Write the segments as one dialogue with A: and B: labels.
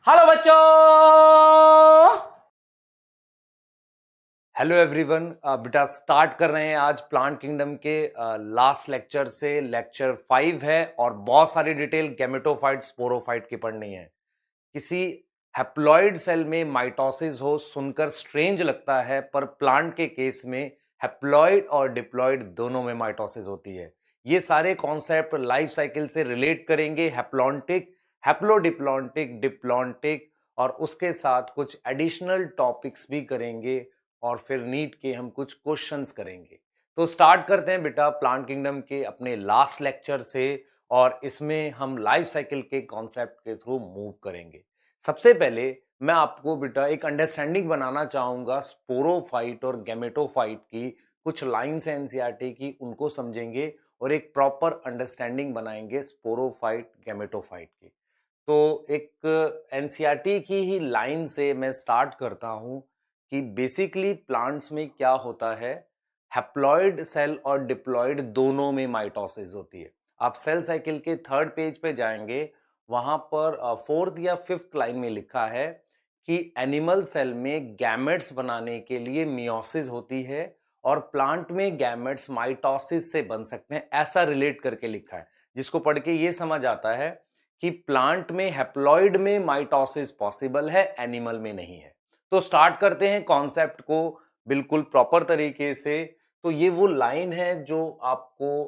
A: Hello बच्चों। Hello everyone. बेटा start कर रहे हैं आज प्लांट किंगडम के लास्ट लेक्चर से। लेक्चर 5 है और बहुत सारी डिटेल गैमेटोफाइट स्पोरोफाइट की पढ़नी है। किसी हैप्लॉइड सेल में माइटोसिस हो सुनकर स्ट्रेंज लगता है, पर प्लांट के केस में हैप्लॉइड और डिप्लॉइड दोनों में माइटोसिस होती है। ये सारे कॉन्सेप्ट लाइफ साइकिल से रिलेट करेंगे, हैप्लॉन्टिक, हैप्लोडिप्लॉन्टिक, डिप्लॉन्टिक, और उसके साथ कुछ एडिशनल टॉपिक्स भी करेंगे और फिर नीट के हम कुछ क्वेश्चंस करेंगे। तो स्टार्ट करते हैं बेटा प्लांट किंगडम के अपने लास्ट लेक्चर से, और इसमें हम लाइफ साइकिल के कॉन्सेप्ट के थ्रू मूव करेंगे। सबसे पहले मैं आपको बेटा एक अंडरस्टैंडिंग बनाना चाहूंगा स्पोरोफाइट और गैमेटोफाइट की। कुछ लाइन्स हैं एनसीईआरटी की, उनको समझेंगे और एक प्रॉपर अंडरस्टैंडिंग बनाएंगे स्पोरोफाइट गैमेटोफाइट की। तो एक एनसीईआरटी की ही लाइन से मैं स्टार्ट करता हूं कि बेसिकली प्लांट्स में क्या होता है, हैप्लॉइड सेल और डिप्लॉइड दोनों में माइटोसिस होती है। आप सेल साइकिल के 3rd पेज पे जाएंगे, वहां पर 4th या 5th लाइन में लिखा है कि एनिमल सेल में गैमेट्स बनाने के लिए मियोसिस होती है और प्लांट में गैमेट्स माइटोसिस से बन सकते हैं, ऐसा रिलेट करके लिखा है। जिसको पढ़ के ये समझ आता है कि प्लांट में हैप्लॉइड में माइटोसिस पॉसिबल है, एनिमल में नहीं है। तो स्टार्ट करते हैं कॉन्सेप्ट को बिल्कुल प्रॉपर तरीके से। तो ये वो लाइन है जो आपको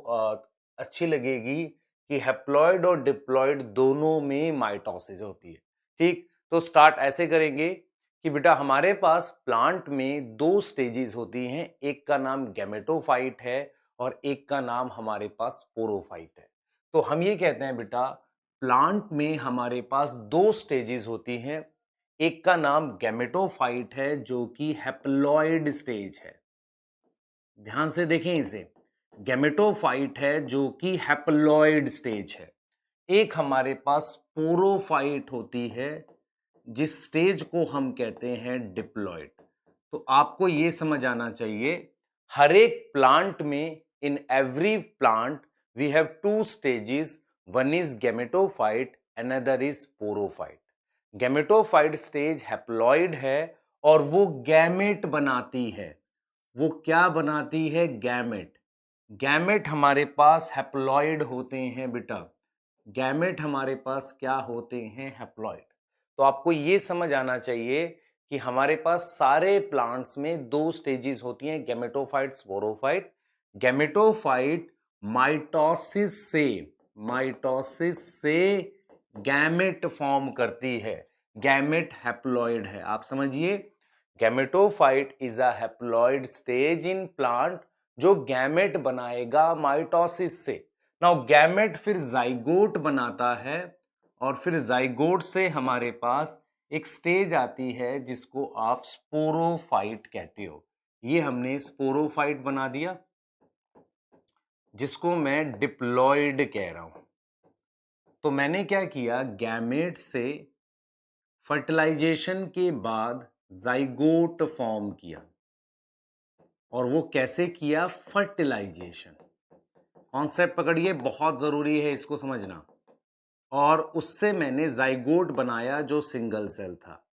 A: अच्छी लगेगी कि हैप्लॉइड और डिप्लॉइड दोनों में माइटोसिस होती है। ठीक, तो स्टार्ट ऐसे करेंगे कि बेटा हमारे पास प्लांट में 2 स्टेजेस होती हैं, एक का नाम गैमेटोफाइट है और एक का नाम हमारे पास स्पोरोफाइट है। तो हम ये कहते हैं बेटा प्लांट में हमारे पास 2 स्टेजेस होती हैं, एक का नाम गैमेटोफाइट है जो कि हैप्लॉइड स्टेज है। ध्यान से देखें इसे, गैमेटोफाइट है जो कि हैप्लॉइड स्टेज है। एक हमारे पास स्पोरोफाइट होती है जिस स्टेज को हम कहते हैं डिप्लॉइड। तो आपको यह समझ आना चाहिए, हर एक प्लांट में, in every plant we have 2 stages, one is gametophyte, another is sporophyte. Gametophyte stage haploid है और वो गैमेट बनाती है। वो क्या बनाती है? गैमेट। गैमेट हमारे पास हैप्लॉइड होते हैं बेटा, गैमेट हमारे पास क्या होते हैं? हैप्लॉइड। तो आपको ये समझ आना चाहिए कि हमारे पास सारे प्लांट्स में 2 स्टेजेस होती हैं, गैमेटोफाइट, स्पोरोफाइट। गैमेटोफाइट माइटोसिस से गैमेट फॉर्म करती है। गैमेट हैप्लॉइड है, आप समझिए। Gametophyte is a haploid stage in plant जो गैमेट बनाएगा माइटोसिस से। नाउ गैमेट फिर जाइगोट बनाता है और फिर जाइगोट से हमारे पास एक स्टेज आती है जिसको आप स्पोरोफाइट कहते हो। ये हमने स्पोरोफाइट बना दिया, जिसको मैं डिप्लॉइड कह रहा हूं। तो मैंने क्या किया, गैमेट से फर्टिलाइजेशन के बाद जाइगोट फॉर्म किया। और वो कैसे किया? फर्टिलाइजेशन। कॉन्सेप्ट पकड़िए, बहुत जरूरी है इसको समझना। और उससे मैंने जाइगोट बनाया जो सिंगल सेल था,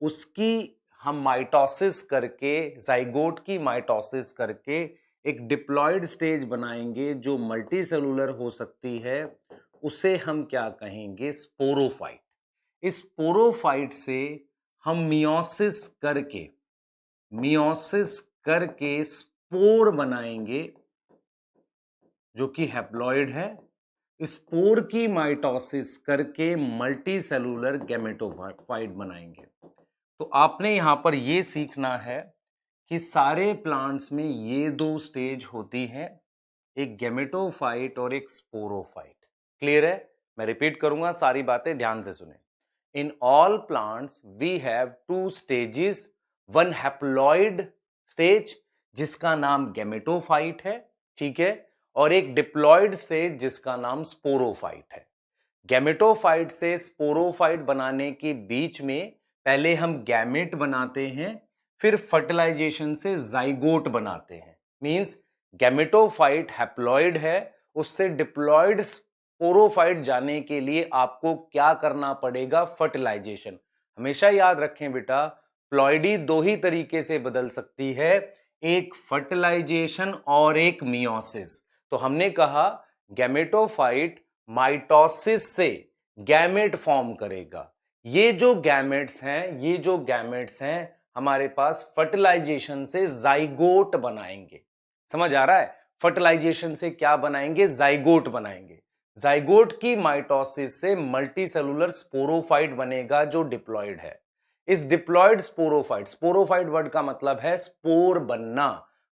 A: उसकी हम माइटोसिस करके, जाइगोट की माइटोसिस करके एक डिप्लॉइड स्टेज बनाएंगे जो मल्टी सेलुलर हो सकती है। उसे हम क्या कहेंगे? स्पोरोफाइट। इस स्पोरोफाइट से हम मियोसिस करके स्पोर बनाएंगे जो कि हैप्लॉइड है। स्पोर की माइटोसिस करके मल्टी सेलुलर गैमेटोफाइट बनाएंगे। तो आपने यहां पर यह सीखना है कि सारे प्लांट्स में ये 2 स्टेज होती हैं, एक गैमेटोफाइट और एक स्पोरोफाइट। क्लियर है? मैं रिपीट करूंगा, सारी बातें ध्यान से सुने। In all plants we have 2 stages, one haploid stage जिसका नाम गैमेटोफाइट है, ठीक है, और एक डिप्लॉइड स्टेज जिसका नाम स्पोरोफाइट है। गैमेटोफाइट से स्पोरोफाइट बनाने के बीच में पहले हम गैमेट बनाते हैं, फिर फर्टिलाइजेशन से जाइगोट बनाते हैं। मींस गैमेटोफाइट हैप्लॉइड है, उससे डिप्लॉइड स्पोरोफाइट जाने के लिए आपको क्या करना पड़ेगा? फर्टिलाइजेशन। हमेशा याद रखें बेटा, प्लॉइडी दो ही तरीके से बदल सकती है, एक फर्टिलाइजेशन और एक मियोसिस। तो हमने कहा गैमेटोफाइट माइटोसिस से गैमेट फॉर्म करेगा। ये जो गैमेट्स हैं हमारे पास फर्टिलाइजेशन से जाइगोट बनाएंगे। समझ आ रहा है? फर्टिलाइजेशन से क्या बनाएंगे? जाइगोट बनाएंगे। जाइगोट की माइटोसिस से मल्टीसेलुलर स्पोरोफाइट बनेगा जो डिप्लॉयड है। इस डिप्लॉयड स्पोरोफाइट वर्ड का मतलब है स्पोर बनना।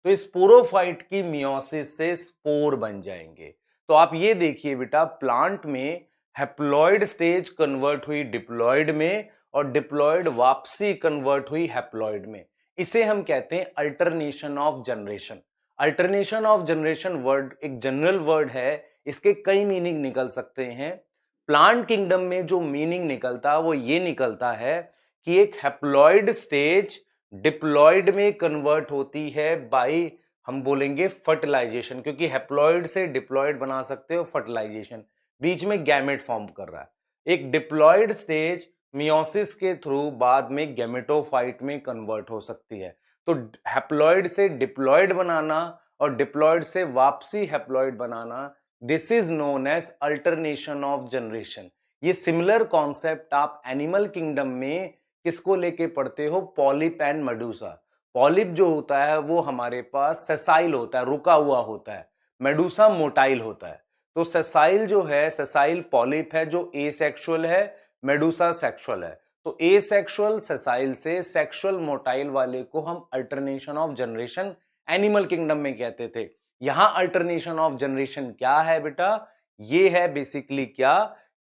A: तो इस स्पोरोफाइट की मियोसिस से स्पोर बन जाएंगे। तो आप ये देखिए बेटा, प्लांट में हैप्लॉयड स्टेज कन्वर्ट हुई डिप्लॉयड में और डिप्लॉयड वापसी कन्वर्ट हुई हैप्लॉयड में। इसे हम कहते हैं alternation of generation. Alternation of generation word एक जनरल वर्ड है, इसके कई मीनिंग निकल सकते हैं। प्लांट किंगडम में जो मीनिंग निकलता है वो ये निकलता है कि एक हैप्लॉयड स्टेज डिप्लॉयड में कन्वर्ट होती है बाय, हम बोलेंगे फर्टिलाइजेशन, क्योंकि हैप्लॉयड से डिप्लॉयड बना सकते हो फर्टिलाइजेशन, बीच में गैमेट फॉर्म कर रहा है। एक डिप्लॉयड स्टेज मियोसिस के थ्रू बाद में गैमेटोफाइट में कन्वर्ट हो सकती है। तो हैप्लॉयड से डिप्लॉयड बनाना और डिप्लॉयड से वापसी हैप्लॉयड बनाना, this is known as alternation of generation. ये सिमिलर कॉन्सेप्ट आप एनिमल किंगडम में किसको लेके पढ़ते हो? Polyp and Medusa. पॉलिप जो होता है वो हमारे पास सेसाइल होता है, रुका हुआ होता है। मेडूसा मोटाइल होता है। तो सेसाइल जो है, सेसाइल पॉलिप है जो एसेक्सुअल है, मेडूसा सेक्सुअल है। तो एसेक्सुअल सेसाइल से सेक्सुअल मोटाइल वाले को हम alternation of generation animal kingdom में कहते थे। यहां अल्टरनेशन ऑफ जनरेशन क्या है बेटा? ये है बेसिकली क्या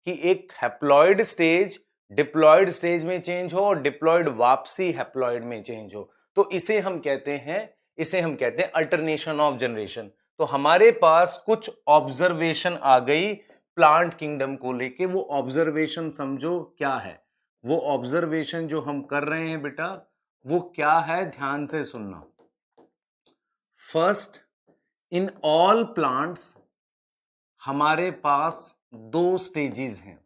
A: कि एक हैप्लॉयड स्टेज डिप्लॉयड स्टेज में चेंज हो और डिप्लॉयड वापसी हैप्लॉयड में चेंज हो। तो इसे हम कहते हैं अल्टरनेशन ऑफ जनरेशन। तो हमारे पास कुछ ऑब्जर्वेशन आ गई प्लांट किंगडम को लेके। वो ऑब्जर्वेशन समझो क्या है। वो ऑब्जर्वेशन जो हम कर रहे हैं बेटा, वो क्या है? ध्यान से सुनना। फर्स्ट, इन ऑल प्लांट्स हमारे पास दो स्टेजेस हैं।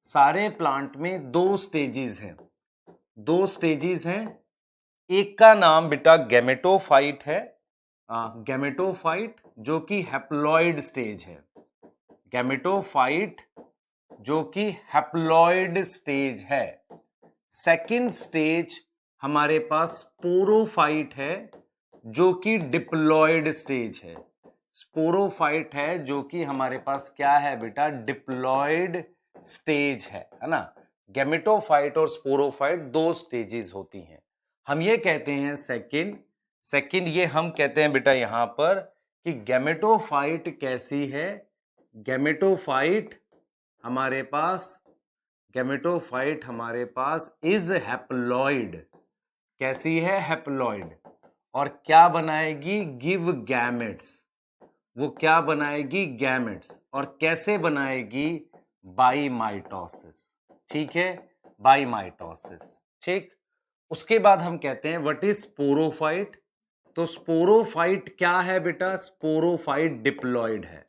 A: सारे प्लांट में दो स्टेजेस हैं। एक का नाम बेटा गैमेटोफाइट है, गैमेटोफाइट जो कि हैप्लॉयड स्टेज है। गैमेटोफाइट जो कि हैप्लॉयड स्टेज है। सेकंड स्टेज हमारे पास स्पोरोफाइट है जो कि डिप्लॉयड स्टेज है। स्पोरोफाइट है जो कि हमारे पास क्या है बेटा? डिप्लॉयड स्टेज है ना। गैमेटोफाइट और स्पोरोफाइट दो स्टेजेस होती हैं। हम ये कहते हैं सेकंड ये हम कहते हैं बेटा यहां पर कि गैमेटोफाइट कैसी है? गैमेटोफाइट हमारे पास इज हैप्लॉयड। कैसी है? हैप्लॉयड। और क्या बनाएगी? Give gametes. वो क्या बनाएगी? गैमेट्स। और कैसे बनाएगी? By mitosis. ठीक है, बाय माइटोसिस। ठीक। उसके बाद हम कहते हैं व्हाट इज स्पोरोफाइट। तो स्पोरोफाइट क्या है बेटा? स्पोरोफाइट डिप्लॉयड है।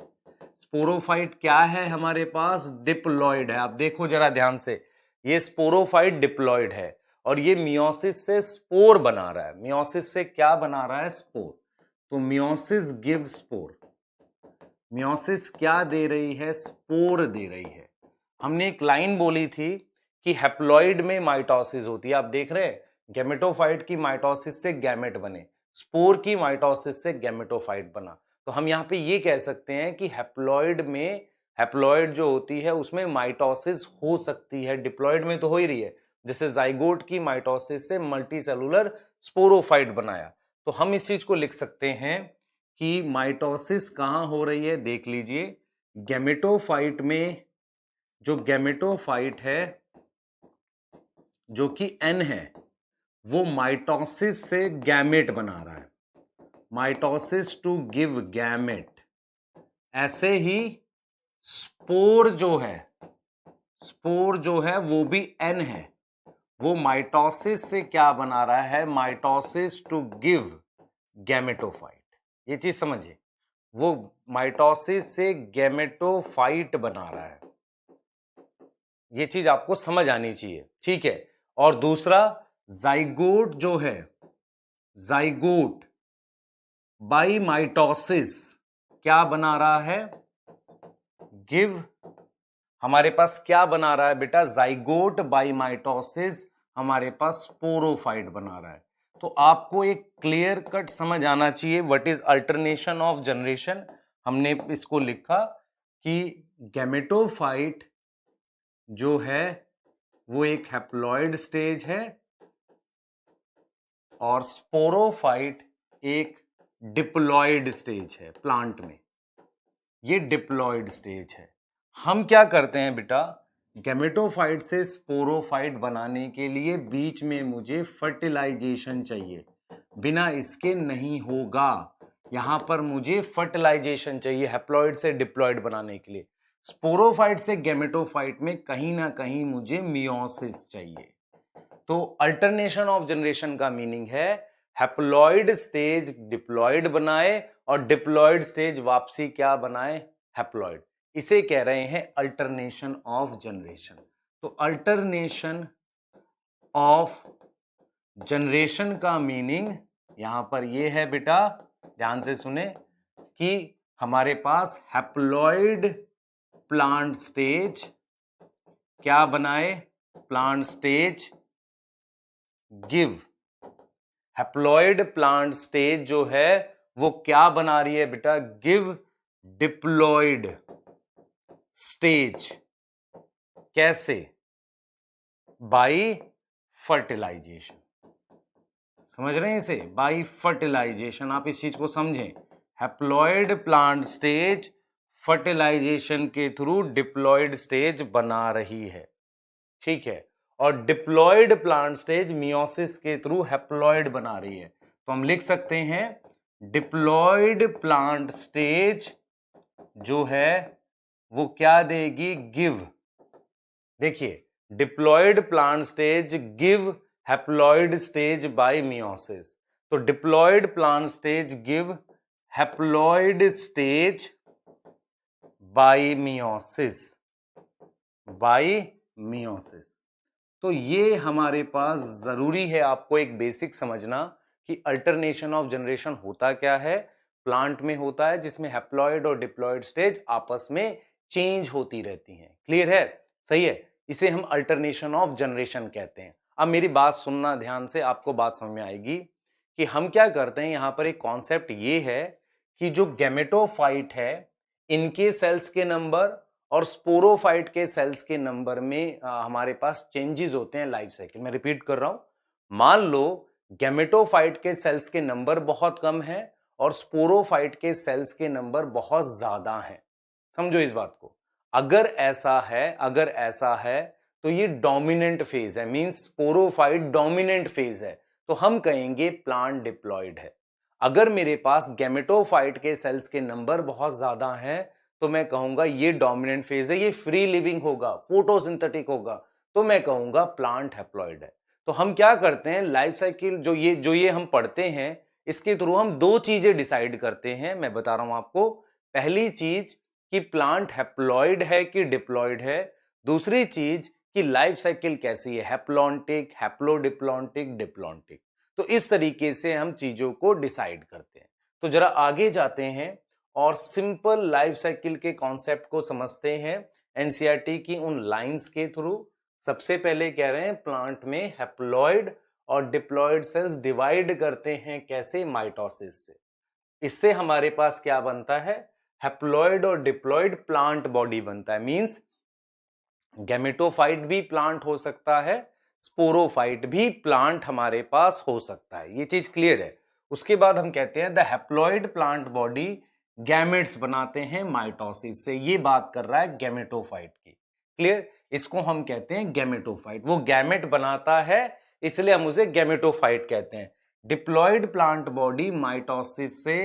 A: स्पोरोफाइट क्या है हमारे पास? डिप्लॉयड है। आप देखो जरा ध्यान से, ये स्पोरोफाइट डिप्लॉयड है और ये मियोसिस से स्पोर बना रहा है। मियोसिस से क्या बना रहा है? स्पोर। तो मियोसिस गिव स्पोर। मियोसिस क्या दे रही है? स्पोर दे रही है। हमने एक लाइन बोली थी कि हैप्लॉयड में माइटोसिस होती है। आप देख रहे हैं, गैमेटोफाइट की माइटोसिस से गैमेट बने, स्पोर की माइटोसिस से गैमेटोफाइट बना। तो हम यहाँ पे ये कह सकते हैं कि हैप्लॉयड जो होती है उसमें माइटोसिस हो सकती है। डिप्लॉयड में तो हो ही रही है, जैसे जाइगोट की माइटोसिस से मल्टीसेलुलर स्पोरोफाइट बनाया। तो हम इस चीज को लिख सकते हैं कि माइटोसिस कहां हो रही है? देख लीजिए, गैमेटोफाइट में जो गैमेटोफाइट है जो कि एन है, वो माइटोसिस से गैमेट बना रहा है। Mitosis to give gamete. ऐसे ही स्पोर जो है वो भी एन है, वो माइटोसिस से क्या बना रहा है? Mitosis to give gametophyte. ये चीज समझिए। वो माइटोसिस से गैमेटोफाइट बना रहा है। ये चीज आपको समझ आनी चाहिए, ठीक है। और दूसरा, जाइगोट जो है, जाइगोट बाई माइटोसिस क्या बना रहा है, गिव। हमारे पास क्या बना रहा है बेटा, जाइगोट बाई माइटोसिस हमारे पास स्पोरोफाइट बना रहा है। तो आपको एक क्लियर कट समझ आना चाहिए what is alternation of generation. हमने इसको लिखा कि गैमेटोफाइट जो है वो एक हैप्लॉइड स्टेज है और स्पोरोफाइट एक डिप्लॉइड स्टेज है प्लांट में। ये डिप्लॉइड स्टेज है। हम क्या करते हैं बेटा, गैमेटोफाइट से स्पोरोफाइट बनाने के लिए बीच में मुझे फर्टिलाइजेशन चाहिए, बिना इसके नहीं होगा। यहां पर मुझे फर्टिलाइजेशन चाहिए हैप्लॉइड से डिप्लॉइड बनाने के लिए। स्पोरोफाइट से गैमेटोफाइट में कहीं ना कहीं मुझे मियोसिस चाहिए। तो अल्टरनेशन ऑफ जनरेशन का मीनिंग है हैप्लॉइड स्टेज डिप्लॉइड बनाए और डिप्लॉइड स्टेज वापसी क्या बनाए, हैप्लॉइड। इसे कह रहे हैं अल्टरनेशन ऑफ जनरेशन। तो अल्टरनेशन ऑफ जनरेशन का मीनिंग यहां पर यह है बेटा, ध्यान से सुने, कि हमारे पास हैप्लॉइड प्लांट स्टेज क्या बनाए, plant stage give. Haploid plant stage जो है वो क्या बना रही है बेटा, गिव डिप्लॉइड स्टेज। कैसे, बाई फर्टिलाइजेशन। समझ रहे हैं इसे, बाई फर्टिलाइजेशन। आप इस चीज को समझें, हैप्लॉइड प्लांट स्टेज फर्टिलाइजेशन के थ्रू डिप्लॉइड स्टेज बना रही है, ठीक है। और डिप्लॉइड प्लांट स्टेज मियोसिस के थ्रू हैप्लॉइड बना रही है। तो हम लिख सकते हैं डिप्लॉइड प्लांट स्टेज जो है वो क्या देगी, गिव। देखिए, diploid plant stage give haploid stage by meiosis. तो diploid plant stage give haploid stage by meiosis, by meiosis. तो ये हमारे पास जरूरी है आपको एक बेसिक समझना कि अल्टरनेशन ऑफ जनरेशन होता क्या है। प्लांट में होता है जिसमें हैप्लॉइड और डिप्लॉइड स्टेज आपस में चेंज होती रहती हैं। क्लियर है, सही है। इसे हम अल्टरनेशन ऑफ जनरेशन कहते हैं। अब मेरी बात सुनना ध्यान से, आपको बात समझ में आएगी कि हम क्या करते हैं। यहां पर एक कॉन्सेप्ट ये है कि जो गैमेटोफाइट है इनके सेल्स के नंबर और स्पोरोफाइट के सेल्स के नंबर में हमारे पास चेंजेस होते हैं लाइफ साइकिल में। रिपीट कर रहा हूं, मान लो गैमेटोफाइट के सेल्स के नंबर बहुत कम है और स्पोरोफाइट के सेल्स के नंबर बहुत ज्यादा हैं। समझो इस बात को। अगर ऐसा है तो ये डोमिनेंट फेज है, मींस स्पोरोफाइट डोमिनेंट फेज है, तो हम कहेंगे प्लांट डिप्लॉइड है। अगर मेरे पास गैमेटोफाइट के सेल्स के नंबर बहुत ज्यादा हैं तो मैं कहूंगा ये डोमिनेंट फेज है, ये फ्री लिविंग होगा, फोटोसिंथेटिक होगा, तो मैं कहूंगा प्लांट हैप्लॉइड है। तो हम क्या करते हैं, लाइफ साइकिल जो ये हम पढ़ते हैं इसके थ्रू हम दो चीजें डिसाइड करते हैं। मैं बता रहा हूं आपको, पहली चीज कि प्लांट हैप्लॉइड है कि डिप्लॉइड है, दूसरी चीज कि लाइफ साइकिल कैसी है, हैप्लॉन्टिक, हैप्लोडिप्लॉन्टिक, डिप्लॉन्टिक। तो इस तरीके से हम चीजों को डिसाइड करते हैं। तो जरा आगे जाते हैं और सिंपल लाइफ साइकिल के कॉन्सेप्ट को समझते हैं एनसीईआरटी की उन लाइंस के थ्रू। सबसे पहले कह रहे हैं प्लांट में हैप्लॉइड और डिप्लॉइड सेल्स डिवाइड करते हैं कैसे, माइटोसिस से। इससे हमारे पास क्या बनता है, हैप्लॉइड और डिप्लॉइड प्लांट बॉडी बनता है। मींस गैमेटोफाइट भी प्लांट हो सकता है, स्पोरोफाइट भी प्लांट हमारे पास हो सकता है। ये चीज क्लियर है। उसके बाद हम कहते हैं the haploid plant body gametes बनाते हैं माइटोसिस से। ये बात कर रहा है गैमेटोफाइट की। क्लियर, इसको हम कहते हैं गैमेटोफाइट। वो गैमेट बनाता है इसलिए हम उसे गैमेटोफाइट कहते हैं। डिप्लॉइड प्लांट बॉडी माइटोसिस से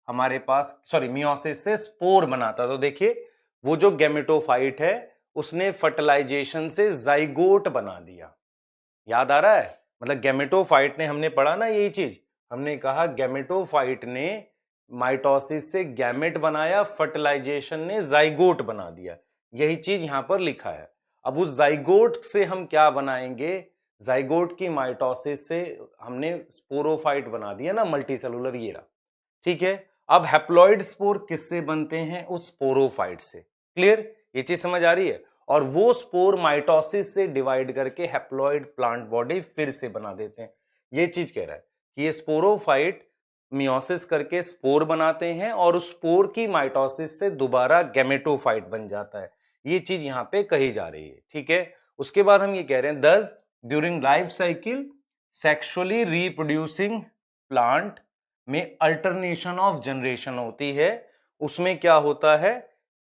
A: हमारे पास मियोसिस से स्पोर बनाता। तो देखिए, वो जो गैमेटोफाइट है उसने फर्टिलाइजेशन से जाइगोट बना दिया। याद आ रहा है, मतलब गैमेटोफाइट ने, हमने पढ़ा ना यही चीज, हमने कहा गैमेटोफाइट ने माइटोसिस से गैमेट बनाया, फर्टिलाइजेशन ने जाइगोट बना दिया। यही चीज यहां पर लिखा है। अब उस जाइगोट से हम क्या बनाएंगे, जाइगोट की माइटोसिस से हमने स्पोरोफाइट बना दिया ना, मल्टीसेलुलर, ये रहा। ठीक है, अब हैप्लॉइड स्पोर किससे बनते हैं, उस स्पोरोफाइट से। क्लियर, ये चीज समझ आ रही है। और वो स्पोर माइटोसिस से डिवाइड करके हैप्लॉइड प्लांट बॉडी फिर से बना देते हैं। ये चीज कह रहा है कि ये स्पोरोफाइट मियोसिस करके स्पोर बनाते हैं और उस स्पोर की माइटोसिस से दोबारा गैमेटोफाइट बन जाता है। ये चीज यहां पे कही जा रही है। ठीक है, उसके बाद हम ये कह रहे हैं, दस during life cycle sexually reproducing plant में अल्टरनेशन ऑफ जनरेशन होती है। उसमें क्या होता है,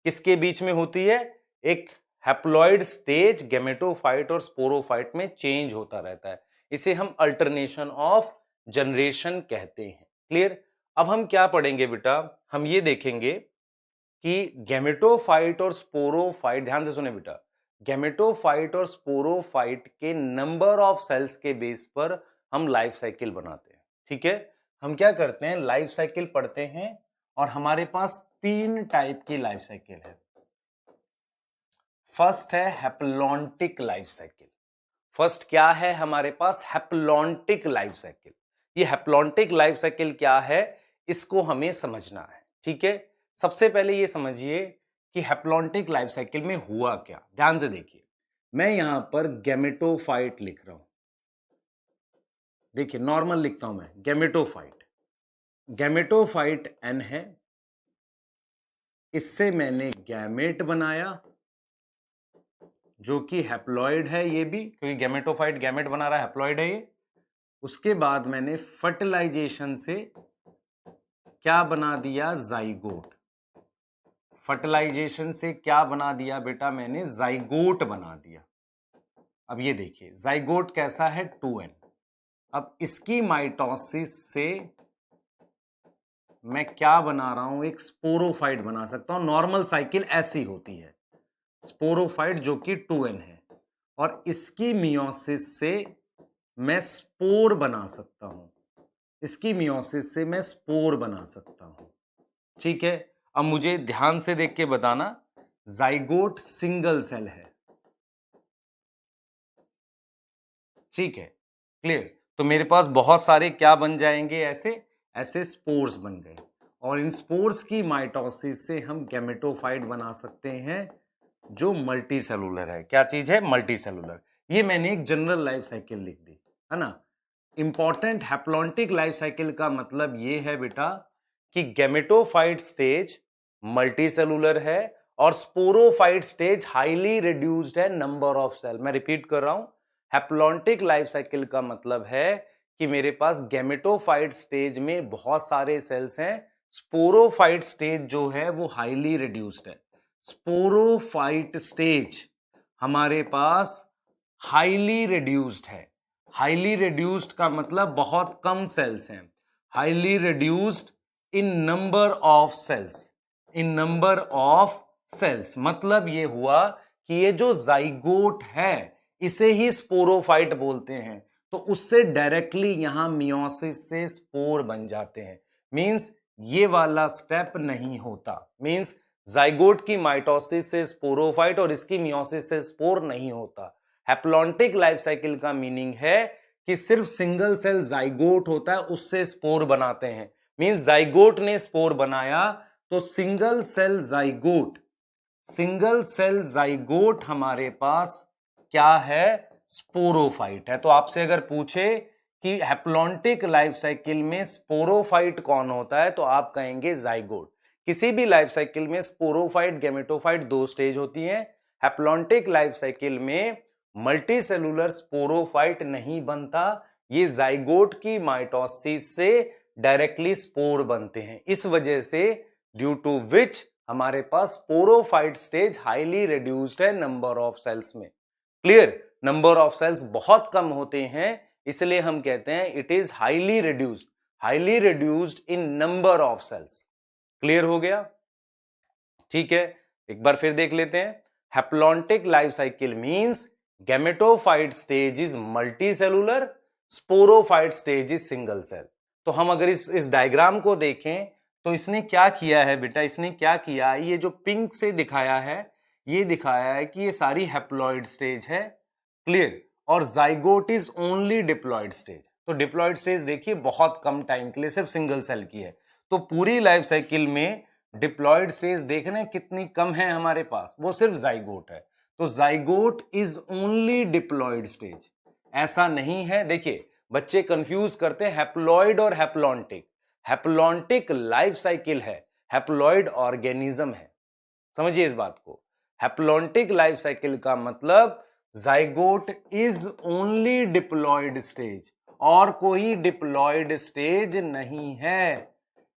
A: किसके बीच में होती है, एक हैप्लॉइड स्टेज गैमेटोफाइट और स्पोरोफाइट में चेंज होता रहता है। इसे हम अल्टरनेशन ऑफ जनरेशन कहते हैं। क्लियर। अब हम क्या पढ़ेंगे बेटा, हम ये देखेंगे कि गैमेटोफाइट और स्पोरोफाइट, ध्यान से सुने बेटा, गैमेटोफाइट और स्पोरोफाइट के नंबर ऑफ सेल्स के बेस पर हम लाइफ साइकिल बनाते हैं। ठीक है, हम क्या करते हैं, लाइफ साइकिल पढ़ते हैं और हमारे पास 3 टाइप की लाइफ साइकिल है। फर्स्ट है हैप्लॉन्टिक लाइफ साइकिल। फर्स्ट क्या है हमारे पास, हैप्लॉन्टिक लाइफ साइकिल। ये हैप्लॉन्टिक लाइफ साइकिल क्या है, इसको हमें समझना है। ठीक है, सबसे पहले ये समझिए कि हैप्लॉन्टिक लाइफ साइकिल में हुआ क्या। ध्यान से देखिए, मैं यहां पर गैमेटोफाइट लिख रहा हूं। देखिए नॉर्मल लिखता हूं मैं, गैमेटोफाइट। गैमेटोफाइट N है, इससे मैंने गैमेट बनाया जो कि हैप्लॉइड है, ये भी क्योंकि गैमेटोफाइट गैमेट बना रहा है, हैप्लॉइड है ये। उसके बाद मैंने फर्टिलाइजेशन से क्या बना दिया, जाइगोट। फर्टिलाइजेशन से क्या बना दिया बेटा, मैंने जाइगोट बना दिया। अब ये देखिए जाइगोट कैसा है, 2n। अब इसकी माइटोसिस से मैं क्या बना रहा हूं, एक स्पोरोफाइट बना सकता हूं। नॉर्मल साइकिल ऐसी होती है, स्पोरोफाइट जो कि 2n है, और इसकी मियोसिस से मैं स्पोर बना सकता हूं। इसकी मियोसिस से मैं स्पोर बना सकता हूं। ठीक है, अब मुझे ध्यान से देख के बताना, जाइगोट सिंगल सेल है। ठीक है, क्लियर। तो मेरे पास बहुत सारे क्या बन जाएंगे, ऐसे ऐसे स्पोर्स बन गए, और इन स्पोर्स की माइटोसिस से हम गैमेटोफाइट बना सकते हैं जो मल्टी सेलुलर है। क्या चीज है, मल्टी सेलुलर। ये मैंने एक जनरल लाइफ साइकिल लिख दी है ना। इंपॉर्टेंट हैप्लॉन्टिक लाइफ साइकिल का मतलब ये है बेटा कि गैमेटोफाइट स्टेज मल्टी सेलुलर है और स्पोरोफाइट स्टेज हाईली रिड्यूस्ड है नंबर ऑफ सेल। मैं रिपीट कर रहा हूं, हैप्लॉन्टिक लाइफ साइकिल का मतलब है कि मेरे पास गैमेटोफाइट स्टेज में बहुत सारे सेल्स हैं, स्पोरोफाइट स्टेज जो है वो हाईली रिड्यूस्ड है। स्पोरोफाइट स्टेज हमारे पास हाईली रिड्यूस्ड है। हाईली रिड्यूस्ड का मतलब बहुत कम सेल्स हैं। Highly reduced in number of cells, in number of cells मतलब ये हुआ कि ये जो जाइगोट है इसे ही स्पोरोफाइट बोलते हैं, तो उससे डायरेक्टली यहां मियोसिस से स्पोर बन जाते हैं। मींस ये वाला स्टेप नहीं होता। मींस जाइगोट की माइटोसिस से स्पोरोफाइट और इसकी मियोसिस से स्पोर नहीं होता। हैप्लॉन्टिक लाइफ साइकिल का मीनिंग है कि सिर्फ सिंगल सेल जाइगोट होता है, उससे स्पोर बनाते हैं। मींस जाइगोट ने स्पोर बनाया तो single cell zygote, single cell zygote हमारे पास क्या है, स्पोरोफाइट है। तो आपसे अगर पूछे कि हैप्लॉन्टिक लाइफ साइकिल में स्पोरोफाइट कौन होता है, तो आप कहेंगे जाइगोट। किसी भी लाइफ साइकिल में स्पोरोफाइट गैमेटोफाइट 2 स्टेज होती हैं। हैप्लॉन्टिक लाइफ साइकिल में मल्टी सेलुलर स्पोरोफाइट नहीं बनता, ये जाइगोट की माइटोसिस से डायरेक्टली स्पोर बनते हैं। इस वजह से ड्यू टू विच हमारे पास स्पोरोफाइट स्टेज हाईली रिड्यूस्ड है नंबर ऑफ सेल्स में। क्लियर, नंबर ऑफ सेल्स बहुत कम होते हैं, इसलिए हम कहते हैं it is highly reduced, highly reduced in number of cells. Clear हो गया। ठीक है, एक बार फिर देख लेते हैं। Haplontic life cycle means gametophyte stage is multi cellular, sporophyte stage is single cell. तो हम अगर इस डायग्राम को देखें तो इसने क्या किया है बेटा, इसने क्या किया, ये जो पिंक से दिखाया है, ये दिखाया है कि ये सारी हैप्लॉइड स्टेज है, क्लियर, और zygote is only diploid stage. तो डिप्लॉइड स्टेज देखिए बहुत कम टाइम के लिए सिर्फ सिंगल सेल की है, तो पूरी लाइफ साइकिल में डिप्लॉइड स्टेज देख रहे हैं कितनी कम है हमारे पास, वो सिर्फ जाइगोट है। तो zygote is only diploid stage, ऐसा नहीं है। देखिए बच्चे कंफ्यूज करते हैं हैप्लॉइड और हैप्लॉन्टिक। हैप्लॉन्टिक लाइफ साइकिल है, हैप्लॉइड ऑर्गेनिज्म है, समझिए इस बात को। हैप्लॉन्टिक लाइफ साइकिल का मतलब zygote is only diploid stage, और कोई डिप्लॉइड स्टेज नहीं है,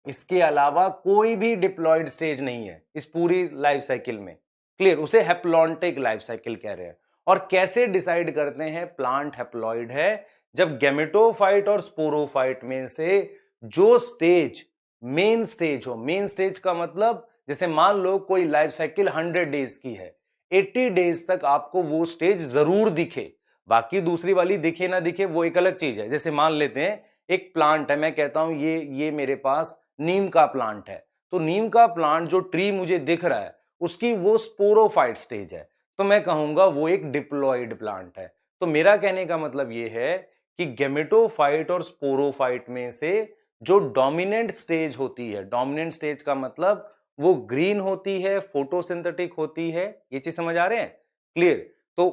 A: इसके अलावा कोई भी डिप्लॉइड स्टेज नहीं है इस पूरी लाइफ साइकिल में, क्लियर, उसे हैप्लॉन्टिक लाइफ साइकिल कह रहे हैं। और कैसे डिसाइड करते हैं प्लांट हैप्लॉइड है, जब गैमेटोफाइट और स्पोरोफाइट में से जो स्टेज मेन स्टेज हो, मेन स्टेज का मतलब जैसे मान लो कोई लाइफ साइकिल 100 डेज की है, 80 डेज तक आपको वो स्टेज जरूर दिखे, बाकी दूसरी वाली दिखे ना दिखे वो एक अलग चीज है। जैसे मान लेते हैं एक प्लांट है, मैं कहता हूं ये मेरे पास नीम का प्लांट है, तो नीम का प्लांट जो ट्री मुझे दिख रहा है उसकी वो स्पोरोफाइट स्टेज है, तो मैं कहूंगा वो एक डिप्लॉइड प्लांट है। तो मेरा कहने का मतलब ये है कि गैमेटोफाइट और स्पोरोफाइट में से जो डोमिनेंट स्टेज होती है, डोमिनेंट स्टेज का मतलब वो ग्रीन होती है, फोटोसिंथेटिक होती है, ये चीज समझ आ रहे हैं, क्लियर। तो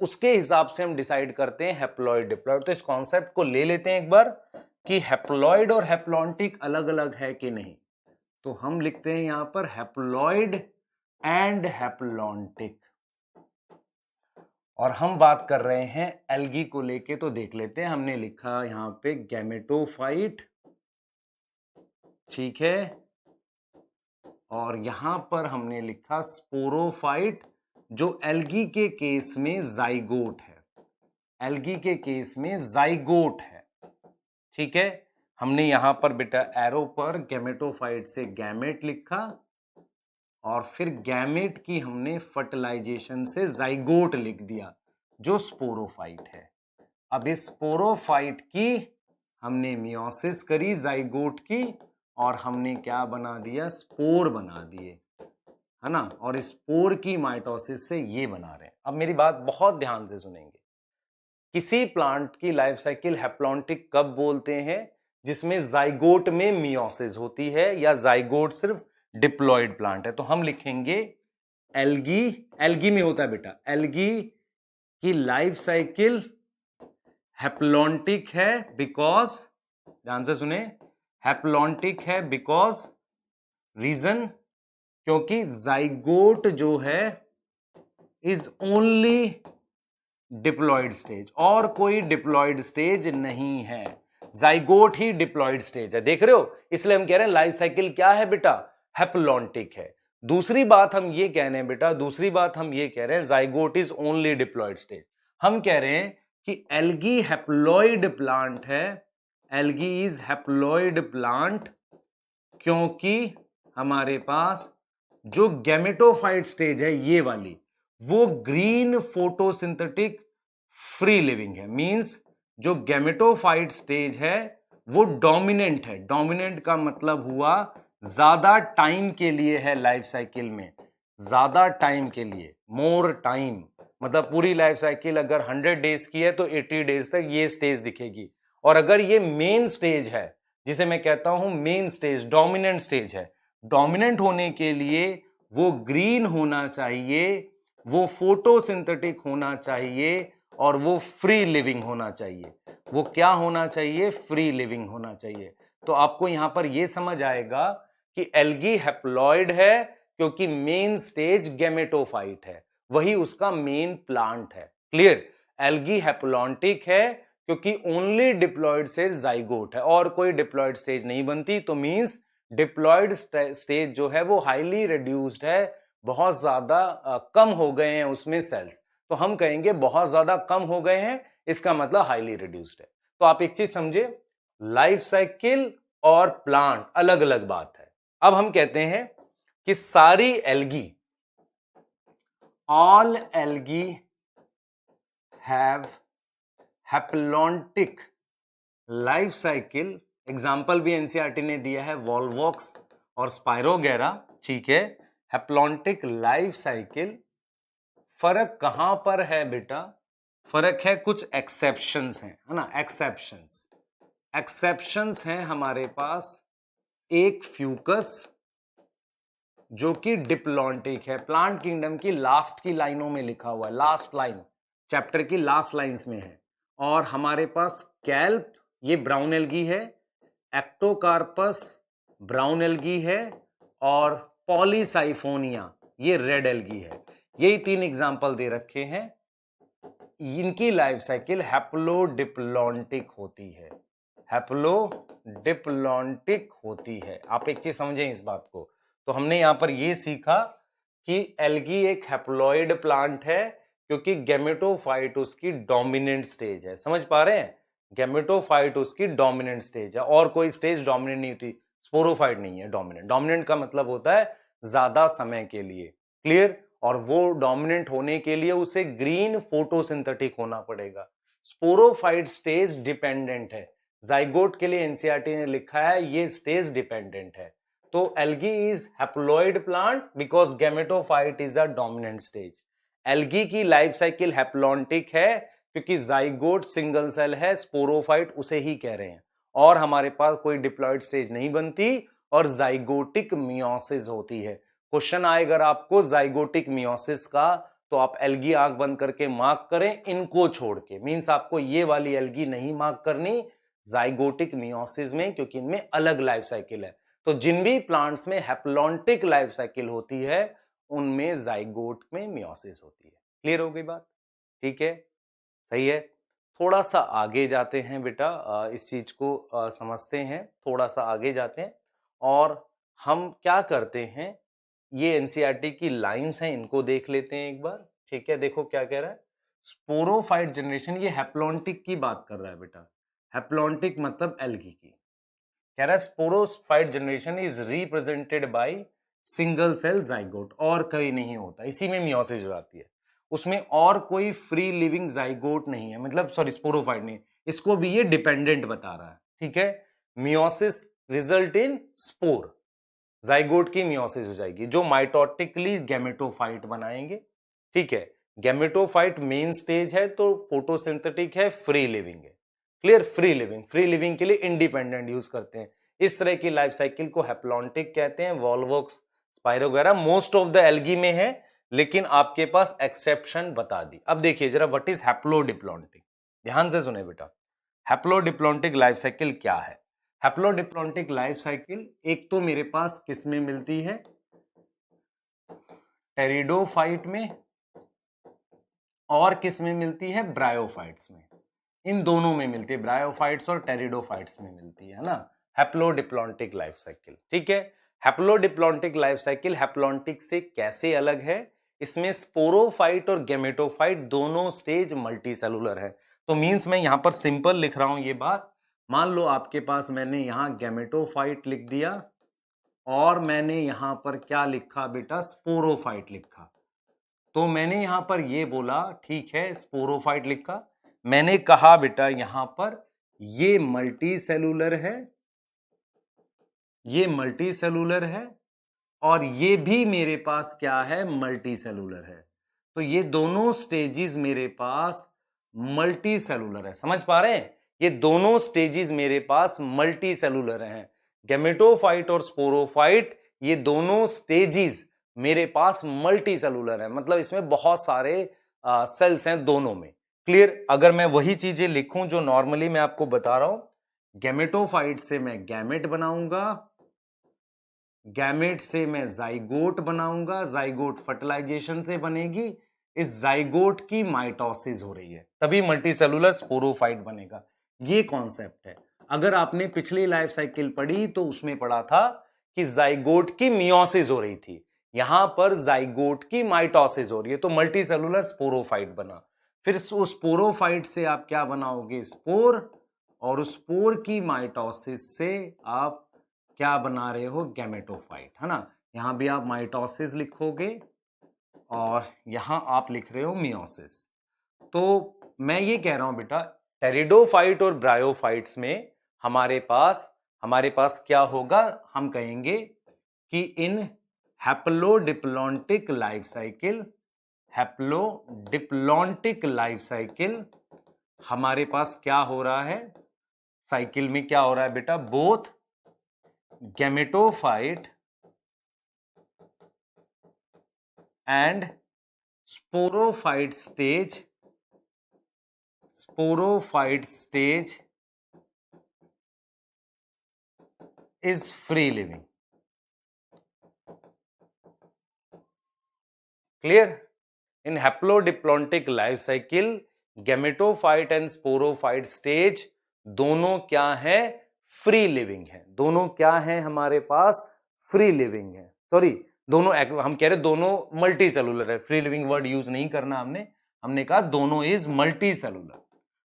A: उसके हिसाब से हम डिसाइड करते हैं हैप्लॉइड डिप्लॉइड। तो इस कॉन्सेप्ट को ले लेते हैं एक बार कि हैप्लॉइड और हैप्लॉन्टिक अलग अलग है कि नहीं। तो हम लिखते हैं यहां पर हैप्लॉइड एंड हैप्लॉन्टिक, और हम बात कर रहे हैं एल्गी को लेके, तो देख लेते हैं। हमने लिखा यहां पे गैमेटोफाइट, ठीक है, और यहां पर हमने लिखा स्पोरोफाइट, जो एल्गी के केस में जाइगोट है, एल्गी के केस में जाइगोट है, ठीक है। हमने यहां पर बेटा एरो पर गैमेटोफाइट से गैमेट लिखा, और फिर गैमेट की हमने फर्टिलाइजेशन से जाइगोट लिख दिया जो स्पोरोफाइट है। अब इस स्पोरोफाइट की हमने मियोसिस करी जाइगोट की, और हमने क्या बना दिया, स्पोर बना दिए, है ना, और स्पोर की माइटोसिस से ये बना रहे हैं। अब मेरी बात बहुत ध्यान से सुनेंगे, किसी प्लांट की लाइफ साइकिल हैप्लॉन्टिक कब बोलते हैं, जिसमें जाइगोट में मियोसिस होती है या जाइगोट सिर्फ डिप्लॉइड प्लांट है। तो हम लिखेंगे एल्गी, एल्गी में होता है बेटा, एल्गी की लाइफ साइकिल हैप्लॉन्टिक है बिकॉज, ध्यान से सुने, हैप्लॉन्टिक है बिकॉज, रीजन, क्योंकि जाइगोट जो है इज ओनली डिप्लॉइड स्टेज, और कोई डिप्लॉइड स्टेज नहीं है, जाइगोट ही डिप्लॉइड स्टेज है, देख रहे हो, इसलिए हम कह रहे हैं लाइफ साइकिल क्या है बेटा, हैप्लॉन्टिक है। दूसरी बात हम ये कह रहे हैं बेटा, दूसरी बात हम ये कह रहे हैं zygote is only diploid stage. हम कह रहे हैं कि एल्गी हैप्लॉइड प्लांट है, एल्गी इज हैप्लॉइड प्लांट, क्योंकि हमारे पास जो गैमेटोफाइट स्टेज है ये वाली, वो ग्रीन फोटोसिंथेटिक फ्री लिविंग है, मींस जो गैमेटोफाइट स्टेज है वो डोमिनेंट है। डोमिनेंट का मतलब हुआ ज्यादा टाइम के लिए है लाइफ साइकिल में, ज्यादा टाइम के लिए, मोर टाइम, मतलब पूरी लाइफ साइकिल अगर 100 डेज की है तो 80 डेज तक ये स्टेज दिखेगी। और अगर ये मेन स्टेज है, जिसे मैं कहता हूं मेन स्टेज, डोमिनेंट स्टेज है, डोमिनेंट होने के लिए वो ग्रीन होना चाहिए, वो फोटोसिंथेटिक होना चाहिए, और वो फ्री लिविंग होना चाहिए। वो क्या होना चाहिए, फ्री लिविंग होना चाहिए। तो आपको यहां पर यह समझ आएगा कि एल्गी हैप्लॉइड है क्योंकि मेन स्टेज गैमेटोफाइट है, वही उसका मेन प्लांट है, क्लियर। एल्गी हैप्लॉन्टिक है क्योंकि ओनली डिप्लॉइड स्टेज जाइगोट है, और कोई डिप्लॉइड स्टेज नहीं बनती, तो मींस डिप्लॉइड स्टेज जो है वो हाईली रिड्यूस्ड है, बहुत ज्यादा कम हो गए हैं उसमें सेल्स। तो हम कहेंगे बहुत ज्यादा कम हो गए हैं, इसका मतलब हाईली रिड्यूस्ड है। तो आप एक चीज समझे, लाइफ साइकिल और प्लांट अलग अलग बात है। अब हम कहते हैं कि सारी algae, all algae have haplontic life cycle. Example भी एनसीईआरटी ने दिया है, वॉल्वॉक्स और स्पाइरोगेरा, ठीक है। हैप्लॉन्टिक लाइफ साइकिल, फर्क कहां पर है बेटा? फर्क है कुछ एक्सेप्शंस हैं, है ना, एक्सेप्शंस हैं हमारे पास। एक फ्यूकस जो कि डिप्लॉन्टिक है, प्लांट किंगडम की लास्ट की लाइनों में लिखा हुआ है, लास्ट लाइन, चैप्टर की लास्ट लाइंस में है। और हमारे पास कैल्प, ये ब्राउन एल्गी है, एक्टोकार्पस ब्राउन एल्गी है, और पॉलीसाइफोनिया ये रेड एल्गी है। यही 3 एग्जाम्पल दे रखे हैं। इनकी लाइफ साइकिल हैप्लोडिप्लॉन्टिक होती है, हैप्लोडिप्लॉन्टिक होती है। आप एक चीज समझें इस बात को। तो हमने यहां पर यह सीखा कि एल्गी एक हैप्लॉइड प्लांट है क्योंकि गैमेटोफाइट उसकी डोमिनेंट स्टेज है। समझ पा रहे हैं? गैमेटोफाइट उसकी डोमिनेंट स्टेज है, और कोई स्टेज डोमिनेंट नहीं होती। स्पोरोफाइट नहीं है डोमिनेंट। डोमिनेंट का मतलब होता है ज्यादा समय के लिए, क्लियर। और वो डोमिनेंट होने के लिए उसे ग्रीन फोटोसिंथेटिक होना पड़ेगा। स्पोरोफाइट स्टेज डिपेंडेंट है। जाइगोट के लिए एनसीईआरटी ने लिखा है ये स्टेज डिपेंडेंट है। तो algae is haploid plant because gametophyte is a dominant stage. Algae की लाइफ साइकिल हैप्लॉन्टिक है क्योंकि जाइगोट सिंगल सेल है, स्पोरोफाइट उसे ही कह रहे हैं। और हमारे पास कोई डिप्लॉइड स्टेज नहीं बनती और जाइगोटिक मियोसिस होती है। क्वेश्चन आए अगर आपको जाइगोटिक मियोसिस का, तो आप एल्गी आंख बंद करके मार्क करें इनको छोड़ के, मींस आपको ये वाली एल्गी नहीं मार्क करनी जाइगोटिक मियोसिस में, क्योंकि इनमें अलग लाइफ साइकिल है। तो जिन भी प्लांट्स में हैप्लॉन्टिक लाइफ साइकिल होती है उनमें जाइगोट में मियोसिस होती है। क्लियर हो गई बात? ठीक है, सही है। थोड़ा सा आगे जाते हैं बेटा, इस चीज को समझते हैं, थोड़ा सा आगे जाते हैं और हम क्या करते हैं, ये एनसीईआरटी की लाइंस हैं इनको देख लेते हैं एक बार। ठीक है, देखो क्या कह रहा है। स्पोरोफाइट जनरेशन, ये हैप्लॉन्टिक की बात कर रहा है बेटा। हैप्लॉन्टिक मतलब एल्गी की। कह रहा है sporophyte generation is represented by single cell zygote, और कहीं नहीं होता, इसी में मियोसिस हो जाती है। उसमें और कोई फ्री लिविंग जाइगोट नहीं है, मतलब सॉरी स्पोरोफाइट नहीं, इसको भी ये डिपेंडेंट बता रहा है। ठीक है, meiosis result in spore, zygote की मियोसिस हो जाएगी जो माइटोटिकली गैमेटोफाइट बनाएंगे। ठीक है, गैमेटोफाइट मेन स्टेज है तो फोटोसिंथेटिक है, फ्री लिविंग है। Clear, free living, free living के लिए इंडिपेंडेंट यूज करते हैं। इस तरह की लाइफ साइकिल को हैप्लॉन्टिक कहते हैं। वॉल्वोक्स, स्पाइरोगेरा मोस्ट ऑफ द एल्गी में है, लेकिन आपके पास एक्सेप्शन बता दी। अब देखिए जरा व्हाट इज हैप्लोडिप्लॉन्टिक, ध्यान से सुने बेटा। हैप्लोडिप्लॉन्टिक लाइफ साइकिल क्या है? हैप्लोडिप्लॉन्टिक लाइफ साइकिल एक तो मेरे पास किस में मिलती है, टेरिडोफाइट में, और किस में मिलती है, ब्रायोफाइट्स में। इन दोनों में मिलती है, ब्रायोफाइट्स और टेरिडोफाइट्स में मिलती है ना हैप्लोडिप्लॉन्टिक लाइफ साइकिल। ठीक है, हैप्लोडिप्लॉन्टिक लाइफ साइकिल हैप्लॉन्टिक से कैसे अलग है? इसमें स्पोरोफाइट और गैमेटोफाइट दोनों स्टेज मल्टी सेलुलर है। तो मींस मैं यहां पर सिंपल लिख रहा हूं ये बात। मान लो आपके पास मैंने यहां गैमेटोफाइट लिख दिया और मैंने यहां पर क्या लिखा बेटा, स्पोरोफाइट लिखा। तो मैंने यहां पर ये बोला ठीक है स्पोरोफाइट लिखा, मैंने कहा बेटा यहां पर ये मल्टी सेलुलर है, ये मल्टी सेलुलर है, और ये भी मेरे पास क्या है, मल्टी सेलुलर है। तो ये दोनों स्टेजेस मेरे पास मल्टी सेलुलर है। समझ पा रहे हैं? ये दोनों स्टेजेस मेरे पास मल्टी सेलुलर हैं। गैमेटोफाइट और स्पोरोफाइट ये दोनों स्टेजेस मेरे पास मल्टी सेलुलर है, मतलब इसमें बहुत सारे सेल्स हैं दोनों में। क्लियर? अगर मैं वही चीजें लिखूं जो नॉर्मली मैं आपको बता रहा हूं, गैमेटोफाइट से मैं गैमेट बनाऊंगा, गैमेट से मैं जाइगोट बनाऊंगा, जाइगोट फर्टिलाइजेशन से बनेगी, इस जाइगोट की माइटोसिस हो रही है, तभी मल्टीसेलुलर स्पोरोफाइट बनेगा। ये कॉन्सेप्ट है। अगर आपने पिछली लाइफ साइकिल पढ़ी तो उसमें पढ़ा था कि जाइगोट की मियोसिस हो रही थी, यहां पर जाइगोट की माइटोसिस हो रही है, तो मल्टीसेलुलर स्पोरोफाइट बना। फिर उस स्पोरोफाइट से आप क्या बनाओगे, स्पोर, और उस स्पोर की माइटोसिस से आप क्या बना रहे हो, गैमेटोफाइट, है ना। यहां भी आप माइटोसिस लिखोगे और यहां आप लिख रहे हो मियोसिस। तो मैं ये कह रहा हूं बेटा, टेरिडोफाइट और ब्रायोफाइट्स में हमारे पास क्या होगा, हम कहेंगे कि इन हैप्लोडिप्लॉन्टिक लाइफ साइकिल हमारे पास क्या हो रहा है, साइकिल में क्या हो रहा है बेटा, both gametophyte and sporophyte stage is free living. Clear? In haplodiplontic life cycle gametophyte and sporophyte stage दोनों क्या है, फ्री लिविंग है। दोनों क्या है हमारे पास, फ्री लिविंग है। सॉरी, दोनों हम कह रहे दोनों मल्टी सेलुलर है, फ्री लिविंग वर्ड यूज नहीं करना हमने कहा दोनों is multi cellular.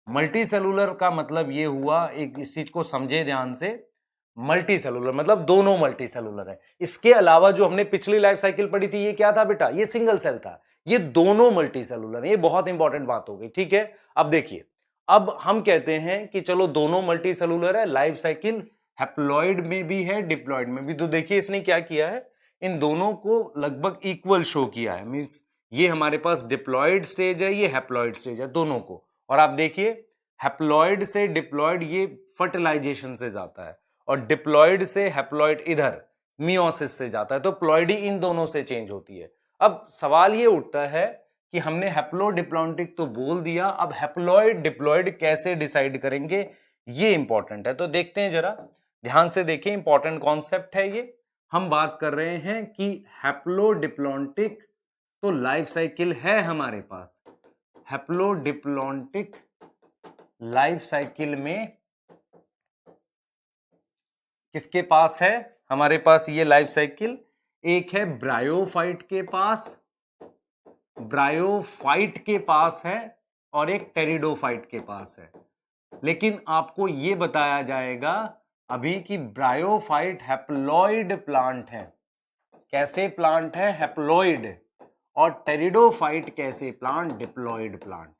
A: Multi cellular का मतलब ये हुआ, एक इस चीज को समझे ध्यान से, मल्टी सेलुलर मतलब दोनों मल्टी सेलुलर है। इसके अलावा जो हमने पिछली लाइफ साइकिल पढ़ी थी, ये क्या था बेटा, ये सिंगल सेल था। ये दोनों मल्टी सेलुलर है। ये बहुत इंपॉर्टेंट बात हो गई, ठीक है। अब देखिए, अब हम कहते हैं कि चलो दोनों मल्टी सेलुलर है, लाइफ साइकिल हैप्लॉइड में भी है, डिप्लॉइड में भी। तो देखिए इसने क्या किया है, इन दोनों को लगभग इक्वल शो किया है। मींस ये हमारे पास डिप्लॉइड स्टेज है, ये हैप्लॉइड स्टेज है, दोनों को। और आप देखिए हैप्लॉइड से डिप्लॉइड ये फर्टिलाइजेशन से जाता है, और डिप्लॉइड से हैप्लॉइड इधर मियोसिस से जाता है। तो प्लॉइडी इन दोनों से चेंज होती है। अब सवाल ये उठता है कि हमने हैप्लोडिप्लॉन्टिक तो बोल दिया, अब हैप्लॉइड डिप्लॉइड कैसे डिसाइड करेंगे, ये इंपॉर्टेंट है। तो देखते हैं, जरा ध्यान से देखिए, इंपॉर्टेंट कॉन्सेप्ट है ये। हम बात कर रहे हैं कि हैप्लोडिप्लॉन्टिक तो लाइफ साइकिल है हमारे पास। हैप्लोडिप्लॉन्टिक लाइफ साइकिल में किसके पास है हमारे पास ये लाइफ साइकिल, एक है ब्रायोफाइट के पास है, और एक टेरिडोफाइट के पास है। लेकिन आपको ये बताया जाएगा अभी कि ब्रायोफाइट हैप्लॉइड प्लांट है। कैसे प्लांट है, हैप्लॉइड। और टेरिडोफाइट कैसे प्लांट, डिप्लॉइड प्लांट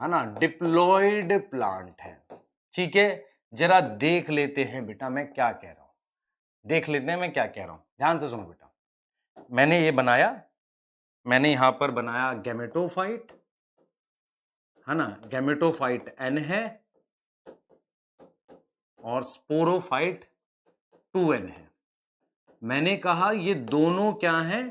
A: है ना, डिप्लॉइड प्लांट है। ठीक है, जरा देख लेते हैं बेटा मैं क्या कह रहा हूं, देख लेते हैं मैं क्या कह रहा हूं, ध्यान से सुनो बेटा। मैंने ये बनाया, मैंने यहां पर बनाया गैमेटोफाइट, है ना, गैमेटोफाइट N है और स्पोरोफाइट 2N है। मैंने कहा ये दोनों क्या हैं,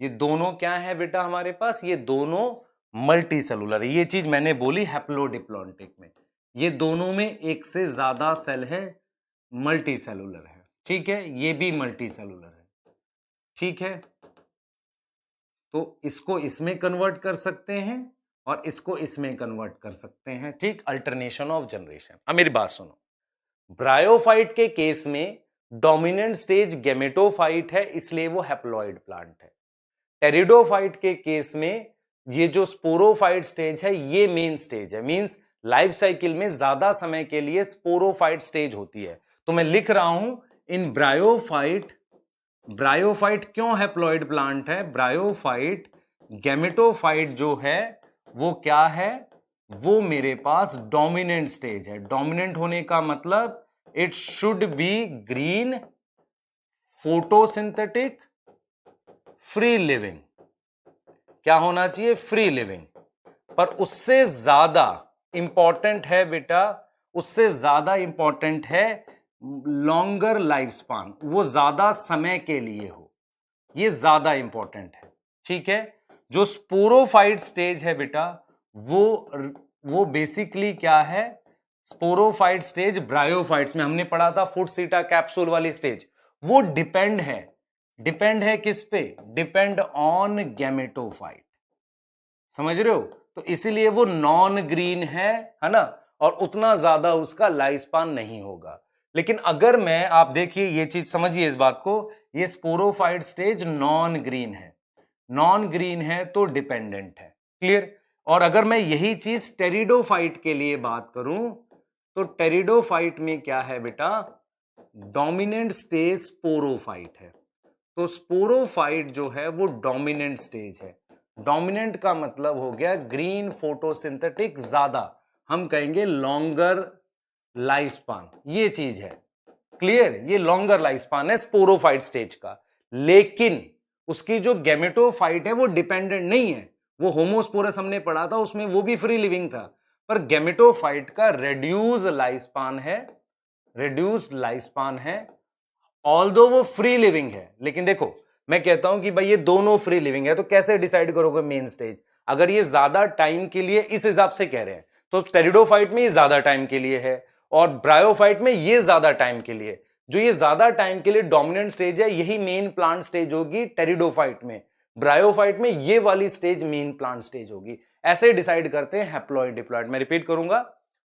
A: ये दोनों क्या है बेटा हमारे पास, ये दोनों मल्टी सेलुलर है। ये चीज मैंने बोली हैप्लोडिप्लॉन्टिक में, ये दोनों में एक से ज्यादा सेल है, मल्टी सेलुलर है। ठीक है, ये भी मल्टी सेलुलर है। ठीक है, तो इसको इसमें कन्वर्ट कर सकते हैं और इसको इसमें कन्वर्ट कर सकते हैं। ठीक, अल्टरनेशन ऑफ जनरेशन। अब मेरी बात सुनो, ब्रायोफाइट के केस में डोमिनेंट स्टेज गैमेटोफाइट है, इसलिए वो हैप्लॉइड प्लांट है। टेरिडोफाइट के केस में ये जो स्पोरोफाइट स्टेज है ये मेन स्टेज है। मींस लाइफ साइकिल में ज्यादा समय के लिए स्पोरोफाइट स्टेज होती है। तो मैं लिख रहा हूं इन ब्रायोफाइट, ब्रायोफाइट क्यों हैप्लॉइड प्लांट है, ब्रायोफाइट गैमेटोफाइट जो है वो क्या है, वो मेरे पास डोमिनेंट स्टेज है। डोमिनेंट होने का मतलब it should be green, photosynthetic, free living. क्या होना चाहिए, फ्री लिविंग। पर उससे ज्यादा इंपॉर्टेंट है बेटा, उससे ज्यादा इंपॉर्टेंट है लॉन्गर लाइफ स्पान, वो ज्यादा समय के लिए हो, ये ज्यादा इंपॉर्टेंट है। ठीक है, जो स्पोरोफाइट स्टेज है बेटा वो बेसिकली क्या है, स्पोरोफाइट स्टेज ब्रायोफाइट्स में हमने पढ़ा था फुटसीटा कैप्सूल वाली स्टेज, वो डिपेंड है किस पे, डिपेंड ऑन गैमेटोफाइट। समझ रहे हो, तो इसीलिए वो नॉन ग्रीन है ना, और उतना ज्यादा उसका लाइफ स्पान नहीं होगा। लेकिन अगर मैं, आप देखिए ये चीज समझिए इस बात को, ये स्पोरोफाइट स्टेज नॉन ग्रीन है, नॉन ग्रीन है तो डिपेंडेंट है। क्लियर? और अगर मैं यही चीज टेरिडोफाइट के लिए बात करूं तो टेरिडोफाइट में क्या है बेटा, डोमिनेंट स्टेज स्पोरोफाइट है। तो स्पोरोफाइट जो है वो डोमिनेंट स्टेज है। डोमिनेंट का मतलब हो गया ग्रीन, फोटोसिंथेटिक, ज्यादा, हम कहेंगे लॉन्गर लाइफ स्पान, ये चीज है। क्लियर, ये लॉन्गर लाइफ स्पान है स्पोरोफाइट स्टेज का, लेकिन उसकी जो गैमेटोफाइट है वो डिपेंडेंट नहीं है। वो होमोस्पोरस हमने पढ़ा था, उसमें वो भी फ्री लिविंग था, पर गैमेटोफाइट का रेड्यूस लाइफ स्पान है, रेड्यूस्ड लाइफ स्पान है, ऑल्दो वो फ्री लिविंग है। लेकिन देखो मैं कहता हूं कि भाई ये दोनों फ्री लिविंग है, तो कैसे डिसाइड करोगे मेन स्टेज? अगर ये ज्यादा टाइम के लिए इस हिसाब से कह रहे हैं तो टेरिडोफाइट में ये ज्यादा टाइम के लिए है और ब्रायोफाइट में ये ज्यादा टाइम के लिए। जो ये ज्यादा टाइम के लिए डोमिनेंट स्टेज है यही मेन प्लांट स्टेज होगी टेरिडोफाइट में, ब्रायोफाइट में ये वाली स्टेज मेन प्लांट स्टेज होगी। ऐसे डिसाइड करते हैं हैप्लॉइड डिप्लॉइड। मैं रिपीट करूंगा,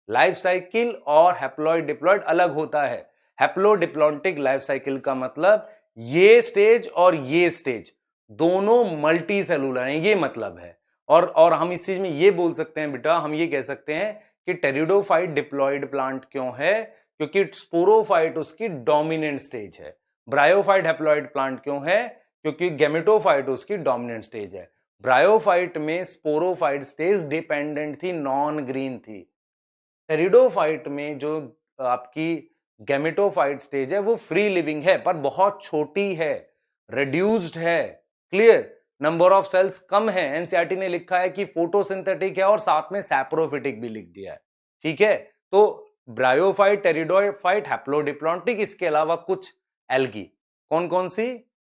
A: लाइफ साइकिल और हैप्लॉइड डिप्लॉइड अलग होता है। हैप्लोडिप्लॉन्टिक लाइफ साइकिल का मतलब ये स्टेज और ये स्टेज दोनों मल्टी सेलुलर हैं, ये मतलब है। और हम इस चीज में ये बोल सकते हैं बेटा, हम ये कह सकते हैं कि टेरिडोफाइट डिप्लॉइड प्लांट क्यों है, क्योंकि स्पोरोफाइट उसकी डोमिनेंट स्टेज है। ब्रायोफाइट हैप्लॉइड प्लांट क्यों है, क्योंकि गैमेटोफाइट उसकी डोमिनेंट स्टेज है। ब्रायोफाइट में स्पोरोफाइट स्टेज डिपेंडेंट थी, नॉन ग्रीन थी। टेरिडोफाइट में जो आपकी गैमेटोफाइट स्टेज है वो फ्री लिविंग है पर बहुत छोटी है, रिड्यूस्ड है। क्लियर, नंबर ऑफ सेल्स कम है। एनसीईआरटी ने लिखा है कि फोटोसिंथेटिक है और साथ में सैप्रोफिटिक भी लिख दिया है। ठीक है, तो ब्रायोफाइट, टेरिडोफाइट, हैप्लोडिप्लॉन्टिक, इसके अलावा कुछ एल्गी। कौन कौन सी?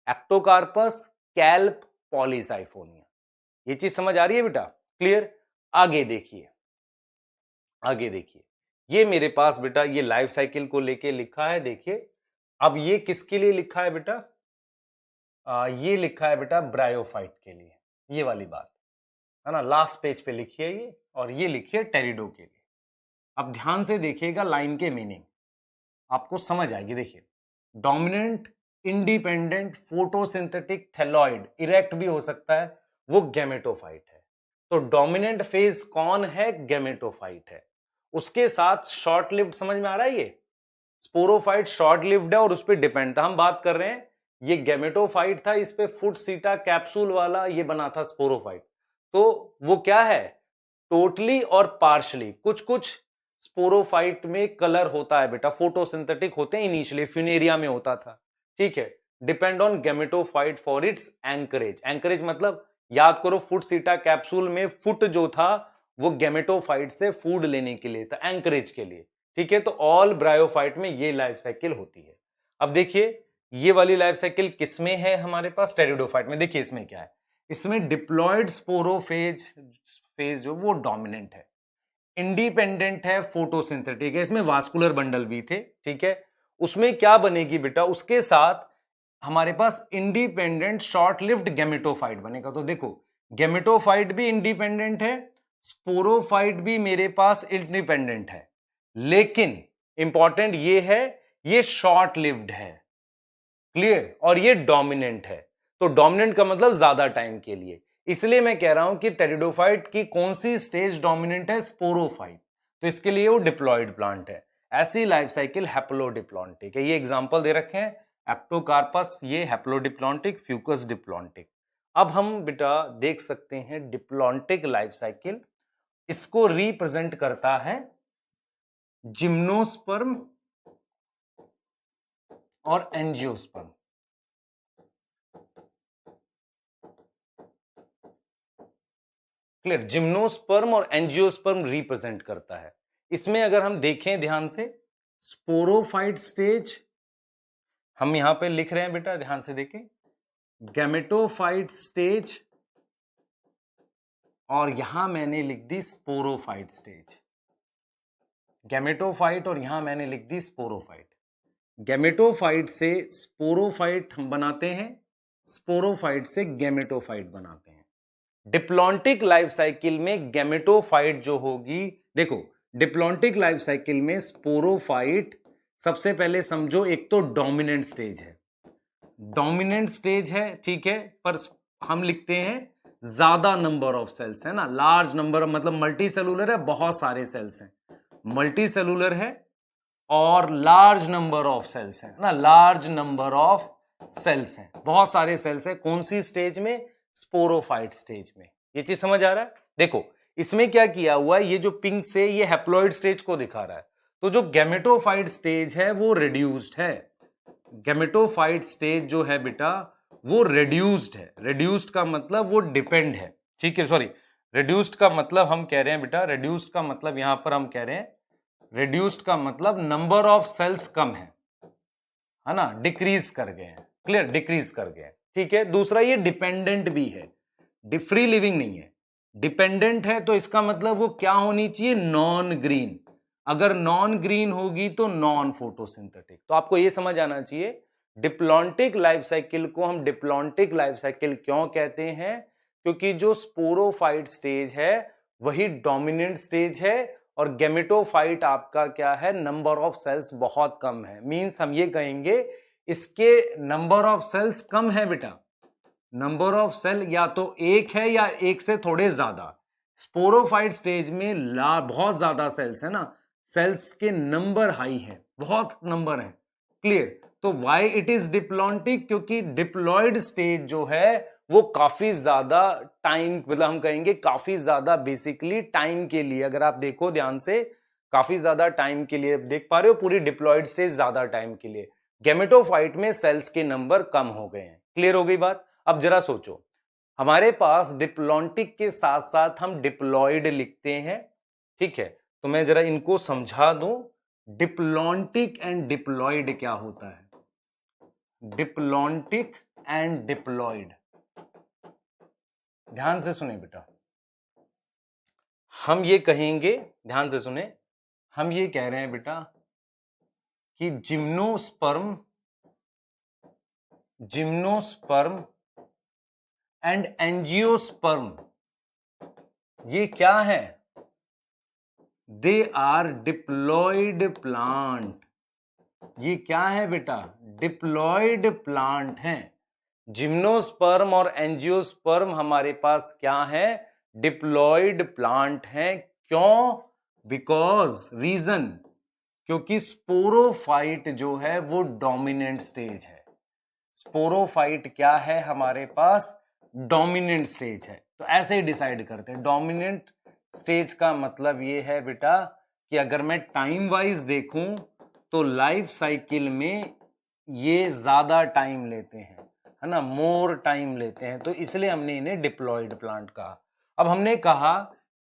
A: Ectocarpus, kelp, Polysiphonia. ये चीज समझ आ रही है बेटा? क्लियर। आगे देखिए, आगे देखिए, ये मेरे पास बेटा ये लाइफ साइकिल को लेके लिखा है। देखिए अब ये किसके लिए लिखा है बेटा? ये लिखा है बेटा ब्रायोफाइट के लिए, ये वाली बात है ना, लास्ट पेज पे लिखिए ये, और ये लिखिए टेरिडो के लिए। अब ध्यान से देखिएगा, लाइन के मीनिंग आपको समझ आएगी। देखिए, dominant independent photosynthetic thalloid, erect भी हो सकता है, वो गैमेटोफाइट है। तो डोमिनेंट फेज कौन है? गैमेटोफाइट है। उसके साथ शॉर्ट लिव्ड, समझ में आ रहा है? ये स्पोरोफाइट शॉर्ट लिव्ड है और उस पर डिपेंड था। हम बात कर रहे हैं ये गैमेटोफाइट था, इस पे फुट सीटा कैप्सूल वाला ये बना था स्पोरोफाइट। तो वो क्या है? टोटली और पार्शली। कुछ कुछ स्पोरोफाइट में कलर होता है बेटा, फोटोसिंथेटिक होते हैं इनिशियली, फ्यूनेरिया में होता था। ठीक है, depend on gametophyte for its anchorage. Anchorage मतलब याद करो, फुट सीटा कैप्सूल में फुट जो था वो गैमेटोफाइट से फूड लेने के लिए था, एंकरेज के लिए। ठीक है, तो ऑल ब्रायोफाइट में ये लाइफ साइकिल होती है। अब देखिए ये वाली लाइफ साइकिल किसमें है हमारे पास? टेरिडोफाइट में। देखिए इसमें क्या है, इसमें डिप्लॉयड स्पोरोफेज फेज जो वो डोमिनेंट है, इंडिपेंडेंट है, फोटोसिंथेटिक है, इसमें वास्कुलर बंडल भी थे। ठीक है, उसमें क्या बनेगी बेटा? उसके साथ हमारे पास इंडिपेंडेंट शॉर्ट लिव्ड गैमेटोफाइट बनेगा। तो देखो गैमेटोफाइट भी इंडिपेंडेंट है, स्पोरोफाइट भी मेरे पास इंडिपेंडेंट है, लेकिन इंपॉर्टेंट ये है ये शॉर्ट लिव्ड है। क्लियर, और ये डोमिनेंट है। तो डोमिनेंट का मतलब ज्यादा टाइम के लिए, इसलिए मैं कह रहा हूं कि टेरिडोफाइट की कौन सी स्टेज डोमिनेंट है? स्पोरोफाइट। तो इसके लिए वो डिप्लॉयड प्लांट है। ऐसी लाइफ साइकिल हैप्लोडिप्लॉन्टिक है। ये एग्जांपल दे रखे हैं, एप्टोकार्पस ये हैप्लोडिप्लॉन्टिक, फ्यूकस डिप्लॉन्टिक। अब हम बेटा देख सकते हैं डिप्लॉन्टिक लाइफ साइकिल, इसको रिप्रेजेंट करता है जिम्नोस्पर्म और एंजियोस्पर्म। क्लियर, जिम्नोस्पर्म और एंजियोस्पर्म रिप्रेजेंट करता है। इसमें अगर हम देखें ध्यान से, स्पोरोफाइट स्टेज हम यहां पे लिख रहे हैं बेटा, ध्यान से देखें, गैमेटोफाइट स्टेज, और यहां मैंने लिख दी स्पोरोफाइट स्टेज। गैमेटोफाइट और यहां मैंने लिख दी स्पोरोफाइट। गैमेटोफाइट से स्पोरोफाइट हम बनाते हैं, स्पोरोफाइट से गैमेटोफाइट बनाते हैं। डिप्लॉन्टिक लाइफ साइकिल में गैमेटोफाइट जो होगी, देखो डिप्लॉन्टिक लाइफ साइकिल में स्पोरोफाइट सबसे पहले समझो एक तो डोमिनेंट स्टेज है, डोमिनेंट स्टेज है। ठीक है, पर हम लिखते हैं ज्यादा नंबर ऑफ सेल्स है ना, लार्ज नंबर, मतलब मल्टी सेलुलर है, बहुत सारे सेल्स हैं, मल्टी सेलुलर है, और लार्ज नंबर ऑफ सेल्स हैं ना, लार्ज नंबर ऑफ सेल्स हैं, बहुत सारे सेल्स हैं। कौन सी स्टेज में? स्पोरोफाइट स्टेज में। ये चीज समझ आ रहा है? देखो इसमें क्या किया हुआ है, ये जो पिंक से ये हैप्लॉइड स्टेज को दिखा रहा है, तो जो गैमेटोफाइट स्टेज है वो रिड्यूस्ड है। गैमेटोफाइट स्टेज जो है बेटा वो रिड्यूस्ड है। रिड्यूस्ड का मतलब वो डिपेंड है, ठीक है, सॉरी, रिड्यूस्ड का मतलब हम कह रहे हैं बेटा, रिड्यूस्ड का मतलब यहां पर हम कह रहे हैं, रिड्यूस्ड का मतलब नंबर ऑफ सेल्स कम है ना, डिक्रीज कर गए हैं, क्लियर, डिक्रीज कर गए हैं, ठीक है। दूसरा ये डिपेंडेंट भी है, फ्री लिविंग नहीं है, डिपेंडेंट है, तो इसका मतलब वो क्या होनी चाहिए, नॉन ग्रीन। अगर नॉन ग्रीन होगी तो नॉन फोटोसिंथेटिक। तो आपको ये समझ आना चाहिए डिप्लॉन्टिक लाइफ साइकिल को हम डिप्लॉन्टिक लाइफ साइकिल क्यों कहते हैं, क्योंकि जो स्पोरोफाइट स्टेज है वही डोमिनेंट स्टेज है और गैमेटोफाइट आपका क्या है, नंबर ऑफ सेल्स बहुत कम है। मींस हम ये कहेंगे इसके नंबर ऑफ सेल्स कम है बेटा, नंबर ऑफ सेल या तो एक है या एक से थोड़े ज्यादा। स्पोरोफाइट स्टेज में बहुत ज्यादा सेल्स है ना, सेल्स के नंबर हाई है, बहुत नंबर है, क्लियर। तो व्हाई इट इज डिप्लॉन्टिक, क्योंकि डिप्लॉयड स्टेज जो है वो काफी ज्यादा टाइम, मतलब हम कहेंगे काफी ज्यादा बेसिकली टाइम के लिए, अगर आप देखो ध्यान से, काफी ज्यादा टाइम के लिए देख पा रहे हो, पूरी डिप्लॉयड स्टेज ज्यादा टाइम के लिए। गैमेटोफाइट में सेल्स के नंबर कम हो गए हैं, क्लियर हो गई बात। अब जरा सोचो, हमारे पास डिप्लॉन्टिक के साथ साथ हम डिप्लॉयड लिखते हैं, ठीक है, तो मैं जरा इनको समझा दूं, डिप्लॉन्टिक एंड डिप्लॉयड क्या होता है। डिप्लॉन्टिक एंड डिप्लॉयड, ध्यान से सुने बेटा, हम ये कहेंगे, ध्यान से सुने, हम ये कह रहे हैं बेटा कि जिम्नोस्पर्म एंड एंजियोस्पर्म ये क्या है, दे आर डिप्लॉयड प्लांट। ये क्या है बेटा, डिप्लॉयड प्लांट है। जिम्नोस्पर्म और एंजियोस्पर्म हमारे पास क्या है, डिप्लॉयड प्लांट है। क्यों, बिकॉज, रीजन, क्योंकि स्पोरोफाइट जो है वो डोमिनेंट स्टेज है। स्पोरोफाइट क्या है हमारे पास, डोमिनेंट स्टेज है। तो ऐसे ही डिसाइड करते हैं, डोमिनेंट स्टेज का मतलब ये है बेटा कि अगर मैं टाइम वाइज देखूं तो लाइफ साइकिल में ये ज्यादा टाइम लेते हैं, है ना, मोर टाइम लेते हैं, तो इसलिए हमने इन्हें डिप्लॉयड प्लांट कहा। अब हमने कहा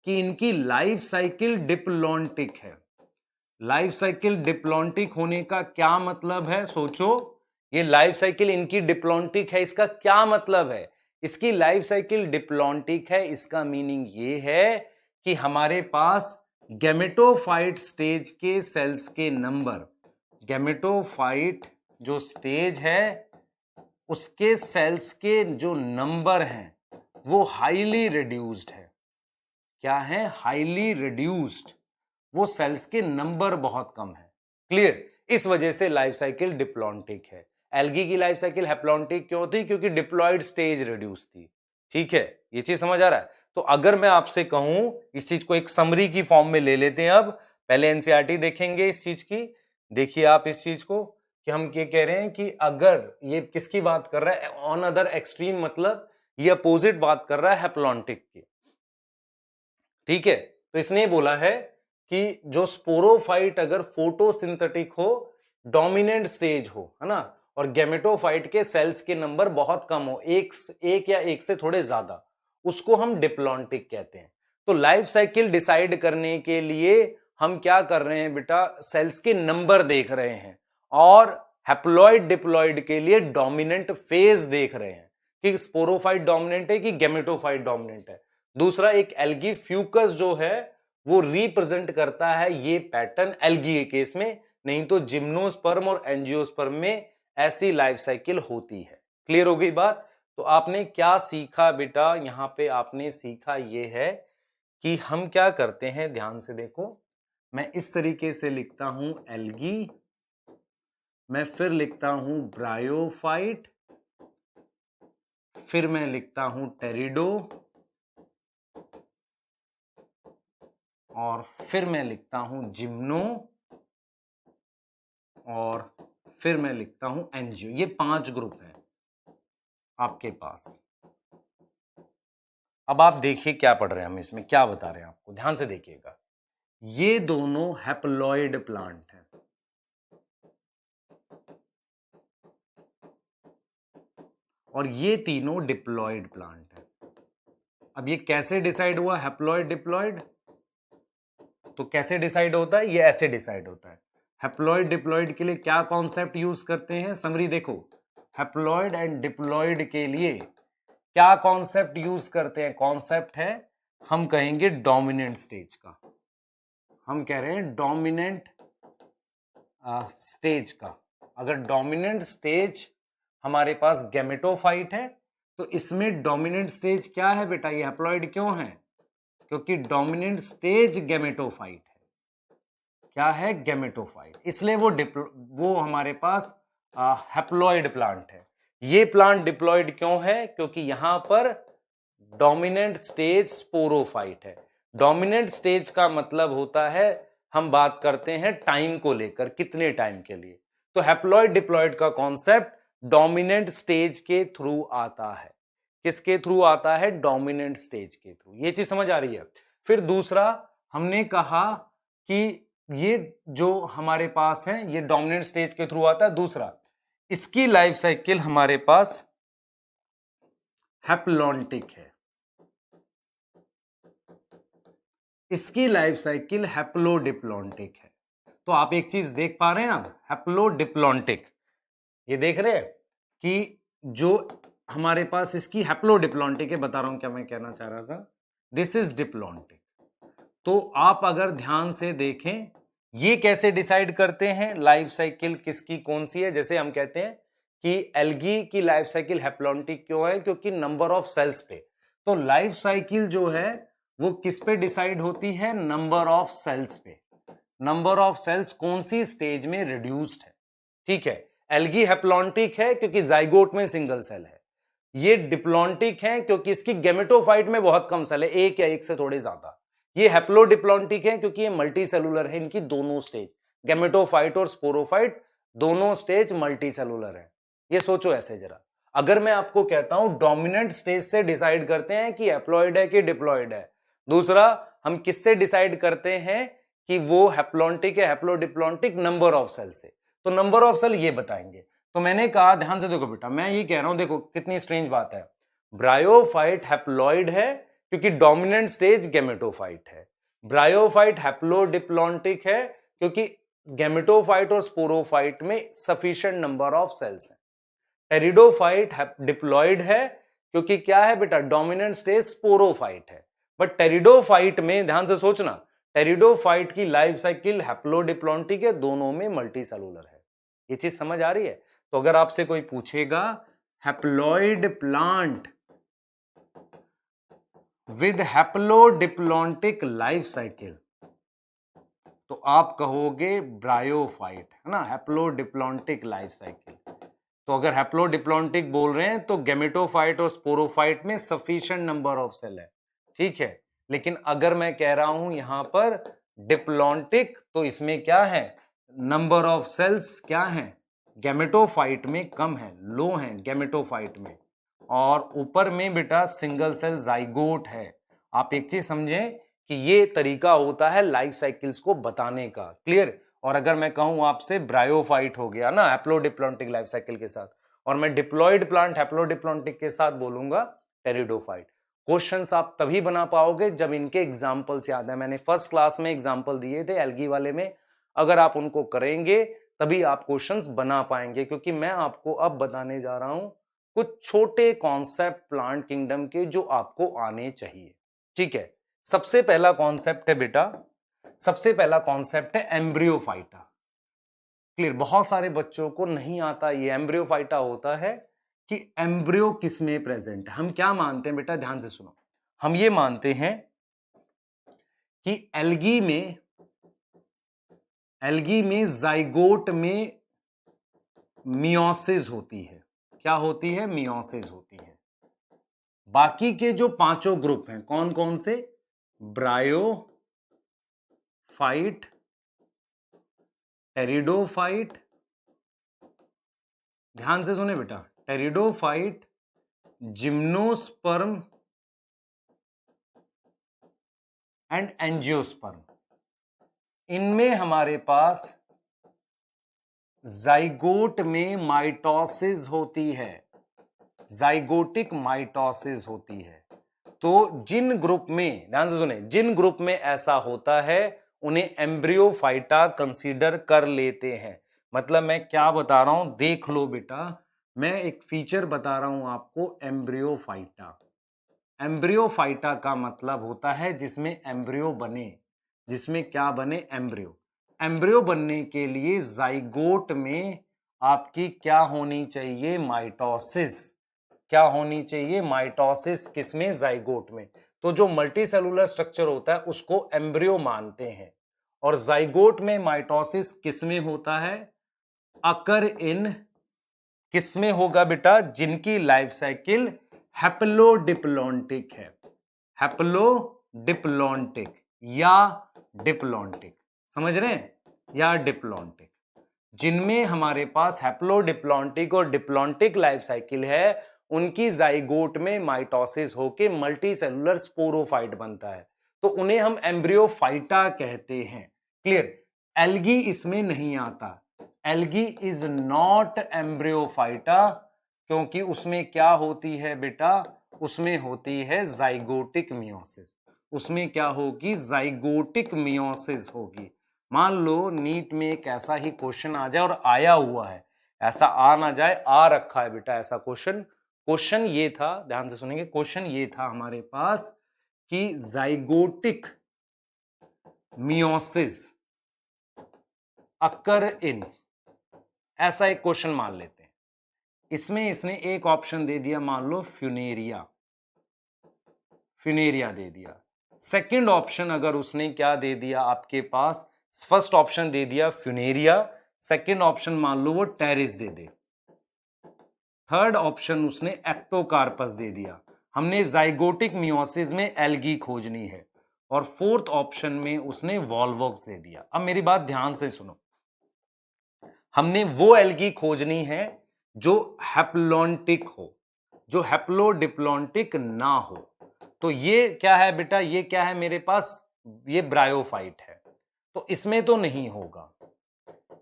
A: कि इनकी लाइफ साइकिल डिप्लॉन्टिक है। लाइफ साइकिल डिप्लॉन्टिक होने का क्या मतलब है, सोचो, ये लाइफ साइकिल इनकी डिप्लॉन्टिक है, इसका क्या मतलब है, इसकी लाइफ साइकिल डिप्लॉन्टिक है, इसका मीनिंग ये है कि हमारे पास गैमेटोफाइट स्टेज के सेल्स के नंबर, गैमेटोफाइट जो स्टेज है उसके सेल्स के जो नंबर हैं वो हाईली रिड्यूस्ड है। क्या है, हाईली रिड्यूस्ड, वो सेल्स के नंबर बहुत कम है, क्लियर। इस वजह से लाइफ साइकिल डिप्लॉन्टिक है। एल्गी की लाइफ साइकिल हैप्लॉन्टिक क्यों थी, क्योंकि डिप्लॉयड स्टेज रिड्यूस थी, ठीक है, ये चीज समझ आ रहा है। तो अगर मैं आपसे कहूं, इस चीज को एक समरी की फॉर्म में ले लेते हैं, अब पहले एनसीईआरटी देखेंगे इस चीज की, देखिए आप इस चीज को, कि हम ये कह रहे हैं कि अगर ये किसकी बात कर रहा है, ऑन अदर एक्सट्रीम, मतलब ये अपोजिट बात कर रहा है हैप्लॉन्टिक की, ठीक है। तो इसने बोला है कि जो स्पोरोफाइट अगर फोटोसिंथेटिक हो, डोमिनेंट स्टेज हो, है ना, और गैमेटोफाइट के सेल्स के नंबर बहुत कम हो, एक या एक से थोड़े ज्यादा, उसको हम डिप्लॉन्टिक कहते हैं। तो लाइफ साइकिल डिसाइड करने के लिए हम क्या कर रहे हैं बेटा, सेल्स के नंबर देख रहे हैं, और हैप्लॉइड डिप्लॉइड के लिए डोमिनेंट फेज देख रहे हैं कि स्पोरोफाइट डोमिनेंट है कि गैमेटोफाइट डोमिनेंट है। दूसरा, एक एल्गी फ्यूकस जो है वो रिप्रेजेंट करता है ये पैटर्न एल्गी के केस में, नहीं तो जिम्नोस्पर्म और एंजियोस्पर्म में ऐसी लाइफ साइकिल होती है। क्लियर हो गई बात। तो आपने क्या सीखा बेटा, यहां पे आपने सीखा ये है कि हम क्या करते हैं, ध्यान से देखो, मैं इस तरीके से लिखता हूं एल्गी, मैं फिर लिखता हूं ब्रायोफाइट, फिर मैं लिखता हूं टेरिडो, और फिर मैं लिखता हूं जिम्नो, और फिर मैं लिखता हूं एनजीओ। ये 5 ग्रुप हैं आपके पास। अब आप देखिए क्या पढ़ रहे हैं हम, इसमें क्या बता रहे हैं आपको, ध्यान से देखिएगा। ये दोनों हैप्लॉइड प्लांट हैं। और ये तीनों डिप्लॉइड प्लांट हैं। अब ये कैसे डिसाइड हुआ हैप्लॉइड डिप्लॉइड? तो कैसे डिसाइड होता है? ये ऐसे डिसाइड होता है। हैप्लॉइड डिप्लॉइड के लिए क्या कॉन्सेप्ट यूज करते हैं? समरी देखो, हैप्लॉइड एंड डिप्लॉइड के लिए क्या कॉन्सेप्ट यूज करते हैं? कॉन्सेप्ट है, हम कहेंगे डोमिनेंट स्टेज का। हम कह रहे हैं डोमिनेंट स्टेज का। अगर डोमिनेंट स्टेज हमारे पास गैमेटोफाइट है तो इसमें डोमिनेंट स्टेज क्या है बेटा? ये हैप्लॉइड क्यों है? क्योंकि डोमिनेंट स्टेज गैमेटोफाइट है। क्या है? गैमेटोफाइट। इसलिए वो हमारे पास हैप्लॉइड प्लांट है। ये प्लांट डिप्लॉइड क्यों है? क्योंकि यहां पर डोमिनेंट स्टेज स्पोरोफाइट है। डोमिनेंट स्टेज का मतलब होता है, हम बात करते हैं टाइम को लेकर, कितने टाइम के लिए। तो हैप्लॉइड डिप्लॉइड का कॉन्सेप्ट डोमिनेंट स्टेज के थ्रू आता है। किसके थ्रू आता है? डोमिनेंट स्टेज के थ्रू। ये चीज समझ आ रही है? फिर दूसरा, हमने कहा कि ये जो हमारे पास है ये डोमिनेंट स्टेज के थ्रू आता है। दूसरा, इसकी लाइफ साइकिल हमारे पास हैप्लॉन्टिक है। इसकी लाइफ साइकिल हैप्लोडिप्लॉन्टिक है। तो आप एक चीज देख पा रहे हैं, आप हैप्लोडिप्लॉन्टिक, ये देख रहे हैं कि जो हमारे पास इसकी हैप्लोडिप्लॉन्टिक है, बता रहा हूं क्या मैं कहना चाह रहा था, दिस इज डिप्लॉन्टिक। तो आप अगर ध्यान से देखें, ये कैसे डिसाइड करते हैं लाइफ साइकिल किसकी कौन सी है? जैसे हम कहते हैं कि एल्गी की लाइफ साइकिल हैप्लॉन्टिक क्यों है? क्योंकि नंबर ऑफ सेल्स पे। तो लाइफ साइकिल जो है वो किस पे डिसाइड होती है? नंबर ऑफ सेल्स पे। नंबर ऑफ सेल्स कौन सी स्टेज में रिड्यूस्ड है। ठीक है, एल्गी हैप्लॉन्टिक है क्योंकि जाइगोट में सिंगल सेल है। ये डिप्लॉन्टिक है क्योंकि इसकी गैमेटोफाइट में बहुत कम सेल है, एक या एक से थोड़े ज्यादा। ये हैप्लोडिप्लॉन्टिक है क्योंकि ये मल्टी सेलुलर है। इनकी दोनों स्टेज, गैमेटोफाइट और स्पोरोफाइट, दोनों स्टेज मल्टी सेलुलर है। ये सोचो ऐसे जरा, अगर मैं आपको कहता हूं डोमिनेंट स्टेज से डिसाइड करते हैं कि हैप्लॉइड है कि डिप्लॉइड है। दूसरा, हम किससे डिसाइड करते हैं कि वो हैप्लॉन्टिक है, हैप्लोडिप्लॉन्टिक? नंबर ऑफ सेल से। तो नंबर ऑफ सेल ये बताएंगे। तो मैंने कहा, ध्यान से देखो बेटा, मैं ये कह रहा हूं, देखो कितनी स्ट्रेंज बात है। ब्रायोफाइट हैप्लॉइड है क्योंकि डोमिनेंट स्टेज गैमेटोफाइट है। ब्रायोफाइट हैप्लोडिप्लॉन्टिक है क्योंकि गैमेटोफाइट और स्पोरोफाइट में सफिशिएंट नंबर ऑफ सेल्स हैं। टेरिडोफाइट डिप्लॉइड है क्योंकि क्या है बेटा? डोमिनेंट स्टेज स्पोरोफाइट है। बट टेरिडोफाइट में ध्यान से सोचना, टेरिडोफाइट की लाइफ साइकिल हैप्लोडिप्लॉन्टिक है, दोनों में मल्टी सेलुलर है। ये चीज समझ आ रही है? तो अगर आपसे कोई पूछेगा haploid plant with haplodiplontic life cycle, तो आप कहोगे ब्रायोफाइट, है ना, हैप्लोडिप्लॉन्टिक लाइफ साइकिल। तो अगर हैप्लोडिप्लॉन्टिक बोल रहे हैं तो गैमेटोफाइट और स्पोरोफाइट में सफिशिएंट नंबर ऑफ सेल है। ठीक है, लेकिन अगर मैं कह रहा हूं यहां पर डिप्लॉन्टिक, तो इसमें क्या है? नंबर ऑफ सेल्स क्या है? गैमेटोफाइट में कम है, लो है गैमेटोफाइट में, और ऊपर में बेटा सिंगल सेल जाइगोट है। आप एक चीज समझें कि ये तरीका होता है लाइफ साइकिल्स को बताने का। क्लियर? और अगर मैं कहूं आपसे ब्रायोफाइट हो गया ना हैप्लोडिप्लॉन्टिक लाइफ साइकिल के साथ, और मैं डिप्लॉइड प्लांट हैप्लोडिप्लॉन्टिक के साथ बोलूंगा टेरिडोफाइट। क्वेश्चंस आप तभी बना पाओगे जब इनके एग्जांपल्स याद है। मैंने फर्स्ट क्लास में एग्जांपल दिए थे एल्गी वाले में, अगर आप उनको करेंगे तभी आप क्वेश्चंस बना पाएंगे। क्योंकि मैं आपको अब बताने जा रहा हूं कुछ छोटे कॉन्सेप्ट प्लांट किंगडम के जो आपको आने चाहिए। ठीक है, सबसे पहला कॉन्सेप्ट है बेटा, सबसे पहला कॉन्सेप्ट है एम्ब्रियोफाइटा। क्लियर? बहुत सारे बच्चों को नहीं आता ये एम्ब्रियोफाइटा होता है कि एम्ब्रियो किसमें प्रेजेंट है। हम क्या मानते हैं बेटा? ध्यान से सुनो, हम ये मानते हैं कि एल्गी में जाइगोट में मियोसिस होती है। क्या होती है? मियोसिस होती है। बाकी के जो पांचों ग्रुप हैं, कौन कौन से? ब्रायोफाइट, टेरिडोफाइट, ध्यान से सुने बेटा, टेरिडोफाइट, जिम्नोस्पर्म एंड एंजियोस्पर्म। इनमें हमारे पास जाइगोट में माइटोसिस होती है, जाइगोटिक माइटोसिस होती है। तो जिन ग्रुप में, ध्यान से सुने, जिन ग्रुप में ऐसा होता है उन्हें एम्ब्रियोफाइटा कंसीडर कर लेते हैं। मतलब मैं क्या बता रहा हूं, देख लो बेटा, मैं एक फीचर बता रहा हूं आपको, एम्ब्रियोफाइटा। एम्ब्रियोफाइटा का मतलब होता है जिसमें एम्ब्रियो बने, जिसमें क्या बने, एम्ब्रियो। एम्ब्रियो बनने के लिए जाइगोट में आपकी क्या होनी चाहिए, माइटोसिस। क्या होनी चाहिए, माइटोसिस। किसमें, जाइगोट में। तो जो मल्टी सेलुलर स्ट्रक्चर होता है उसको एम्ब्रियो मानते हैं। और जाइगोट में माइटोसिस किसमें होता है, अकर इन, किसमें होगा बेटा, जिनकी लाइफ साइकिल हैप्लोडिप्लॉन्टिक है, हैप्लोडिप्लॉन्टिक या डिप्लॉन्टिक, समझ रहे हैं, या डिप्लॉन्टिक। जिनमें हमारे पास हैप्लोडिप्लॉन्टिक और डिप्लॉन्टिक लाइफ साइकिल है, उनकी जाइगोट में माइटोसिस होके मल्टी सेलुलर स्पोरोफाइट बनता है, तो उन्हें हम एम्ब्रियोफाइटा कहते हैं। क्लियर। एल्गी इसमें नहीं आता, एल्गी इज नॉट एम्ब्रियोफाइटा, क्योंकि उसमें क्या होती है बेटा, उसमें होती है जाइगोटिक मियोसिस। उसमें क्या होगी, जाइगोटिक मियोसिस होगी। मान लो नीट में एक ऐसा ही क्वेश्चन आ जाए, और आया हुआ है, ऐसा आ ना जाए, आ रखा है बेटा ऐसा क्वेश्चन। क्वेश्चन ये था, ध्यान से सुनेंगे, क्वेश्चन ये था हमारे पास कि जाइगोटिक मियोसिस अकर इन, ऐसा एक क्वेश्चन मान लेते हैं। इसमें इसने एक ऑप्शन दे दिया, मान लो फ्यूनेरिया, फ्यूनेरिया दे दिया। सेकंड ऑप्शन अगर उसने क्या दे दिया आपके पास, फर्स्ट ऑप्शन दे दिया फ्यूनेरिया, सेकंड ऑप्शन मान लो वो टेरिस दे दे, थर्ड ऑप्शन उसने एक्टोकार्पस दे दिया। हमने जाइगोटिक मियोसिस में एल्गी खोजनी है, और फोर्थ ऑप्शन में उसने वॉल्वॉक्स दे दिया। अब मेरी बात ध्यान से सुनो, हमने वो एल्गी खोजनी है जो हैप्लॉन्टिक हो, जो हैप्लोडिप्लॉन्टिक ना हो। तो ये क्या है बेटा, ये क्या है मेरे पास, ये ब्रायोफाइट है, तो इसमें तो नहीं होगा।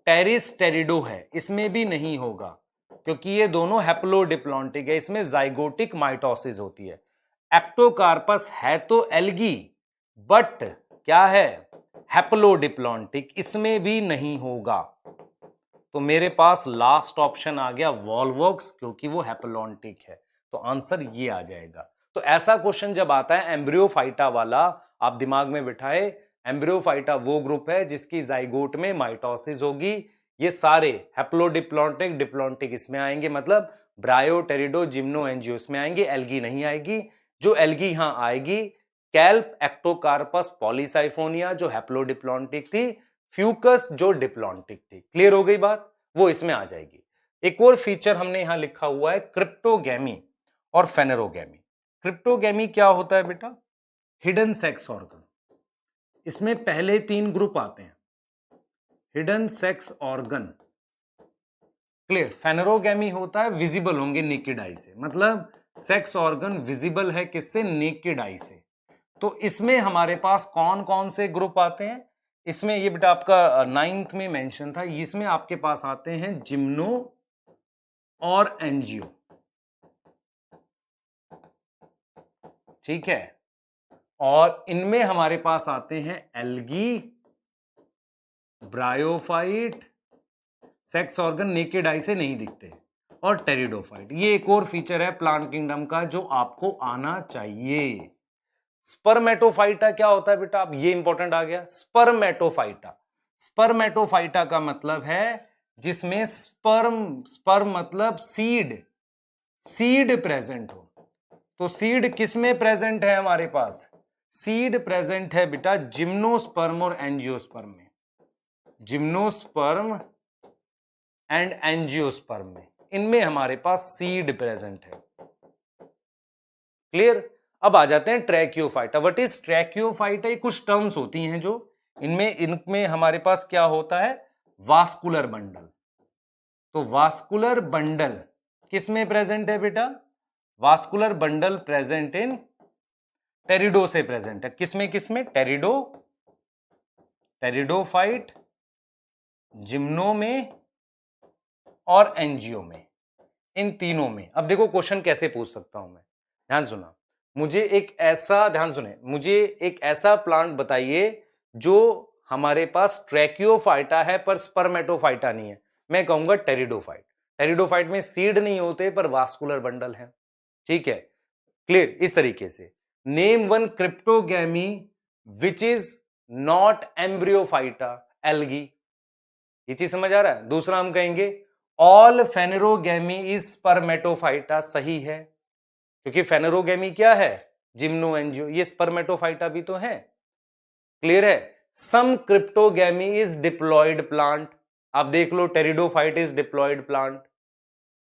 A: टेरिस टेरिडो है, इसमें भी नहीं होगा, क्योंकि ये दोनों हैप्लोडिप्लॉन्टिक है, इसमें जाइगोटिक माइटोसिस होती है। एक्टोकार्पस है तो एल्गी, बट क्या है, हैप्लोडिप्लॉन्टिक, इसमें भी नहीं होगा। तो मेरे पास लास्ट ऑप्शन आ गया वॉल्वॉक्स, क्योंकि वो हैप्लॉन्टिक है, तो आंसर ये आ जाएगा। तो ऐसा क्वेश्चन जब आता है एम्ब्रियोफाइटा वाला, आप दिमाग में बिठाए, एम्ब्रियोफाइटा वो ग्रुप है जिसकी जाइगोट में माइटोसिस होगी। ये सारे हैप्लोडिप्लॉन्टिक डिप्लॉन्टिक इसमें आएंगे, मतलब ब्रायो टेरिडो जिम्नो एंजियो इसमें आएंगे, एल्गी नहीं आएगी। जो एल्गी यहां आएगी, कैल्प एक्टोकार्पस पॉलीसाइफोनिया जो हैप्लोडिप्लॉन्टिक थी, फ्यूकस जो डिप्लॉन्टिक थी। क्लियर हो गई बात, वो इसमें आ जाएगी। एक और फीचर हमने यहां लिखा हुआ है, क्रिप्टोगैमी और फेनेरोगैमी। क्रिप्टोगैमी क्या होता है बेटा, हिडन सेक्स ऑर्गन। इसमें पहले 3 ग्रुप आते हैं, हिडन सेक्स ऑर्गन। क्लियर। फेनेरोगैमी होता है विजिबल होंगे नेकेड आई से, मतलब सेक्स ऑर्गन विजिबल है किससे, नेकेड आई से। तो इसमें हमारे पास कौन कौन से ग्रुप आते हैं, इसमें ये बेटा आपका 9th में मेंशन था, इसमें आपके पास आते हैं जिम्नो और एंजियो, ठीक है। और इनमें हमारे पास आते हैं algae, bryophyte, sex organ naked eye से नहीं दिखते, और टेरिडोफाइट। ये एक और फीचर है प्लांट किंगडम का जो आपको आना चाहिए। स्पर्मेटोफाइटा क्या होता है बेटा, अब ये इंपॉर्टेंट आ गया। स्पर्मेटोफाइटा, स्पर्मेटोफाइटा का मतलब है जिसमें स्पर्म, स्पर्म मतलब सीड, सीड प्रेजेंट हो। तो सीड किस में प्रेजेंट है हमारे पास, सीड प्रेजेंट है बेटा जिम्नोस्पर्म और एंजियोस्पर्म में, जिम्नोस्पर्म एंड एंजियोस्पर्म में, इनमें हमारे पास सीड प्रेजेंट है। क्लियर। अब आ जाते हैं ट्रैकियोफाइटा। व्हाट इज ट्रैकियोफाइटा, ये कुछ टर्म्स होती हैं जो इनमें हमारे पास क्या होता है, वास्कुलर बंडल। तो वास्कुलर बंडल किस में प्रेजेंट है बेटा, वास्कुलर बंडल प्रेजेंट इन टेरिडो से प्रेजेंट है, किसमें किसमें, टेरिडो, टेरिडोफाइट, जिम्नो में और एंजियो में, इन तीनों में। अब देखो क्वेश्चन कैसे पूछ सकता हूं मैं, ध्यान सुना, मुझे एक ऐसा, ध्यान सुने, मुझे एक ऐसा प्लांट बताइए जो हमारे पास ट्रैकियोफाइटा है पर स्पर्मेटोफाइटा नहीं है। मैं कहूंगा टेरिडोफाइट। टेरिडोफाइट में सीड नहीं होते पर वास्कुलर बंडल है, ठीक है, क्लियर। इस तरीके से name one cryptogamy which is not embryophyta, algae. ये चीज समझ आ रहा है। दूसरा हम कहेंगे ऑल फेनेरोगैमी इज स्पर्मेटोफाइटा, सही है, क्योंकि फेनेरोगैमी क्या है, जिम्नो एंजियो, ये स्पर्मेटोफाइटा भी तो है, क्लियर है। Some cryptogamy is diploid plant, आप देख लो pteridophyte is diploid plant,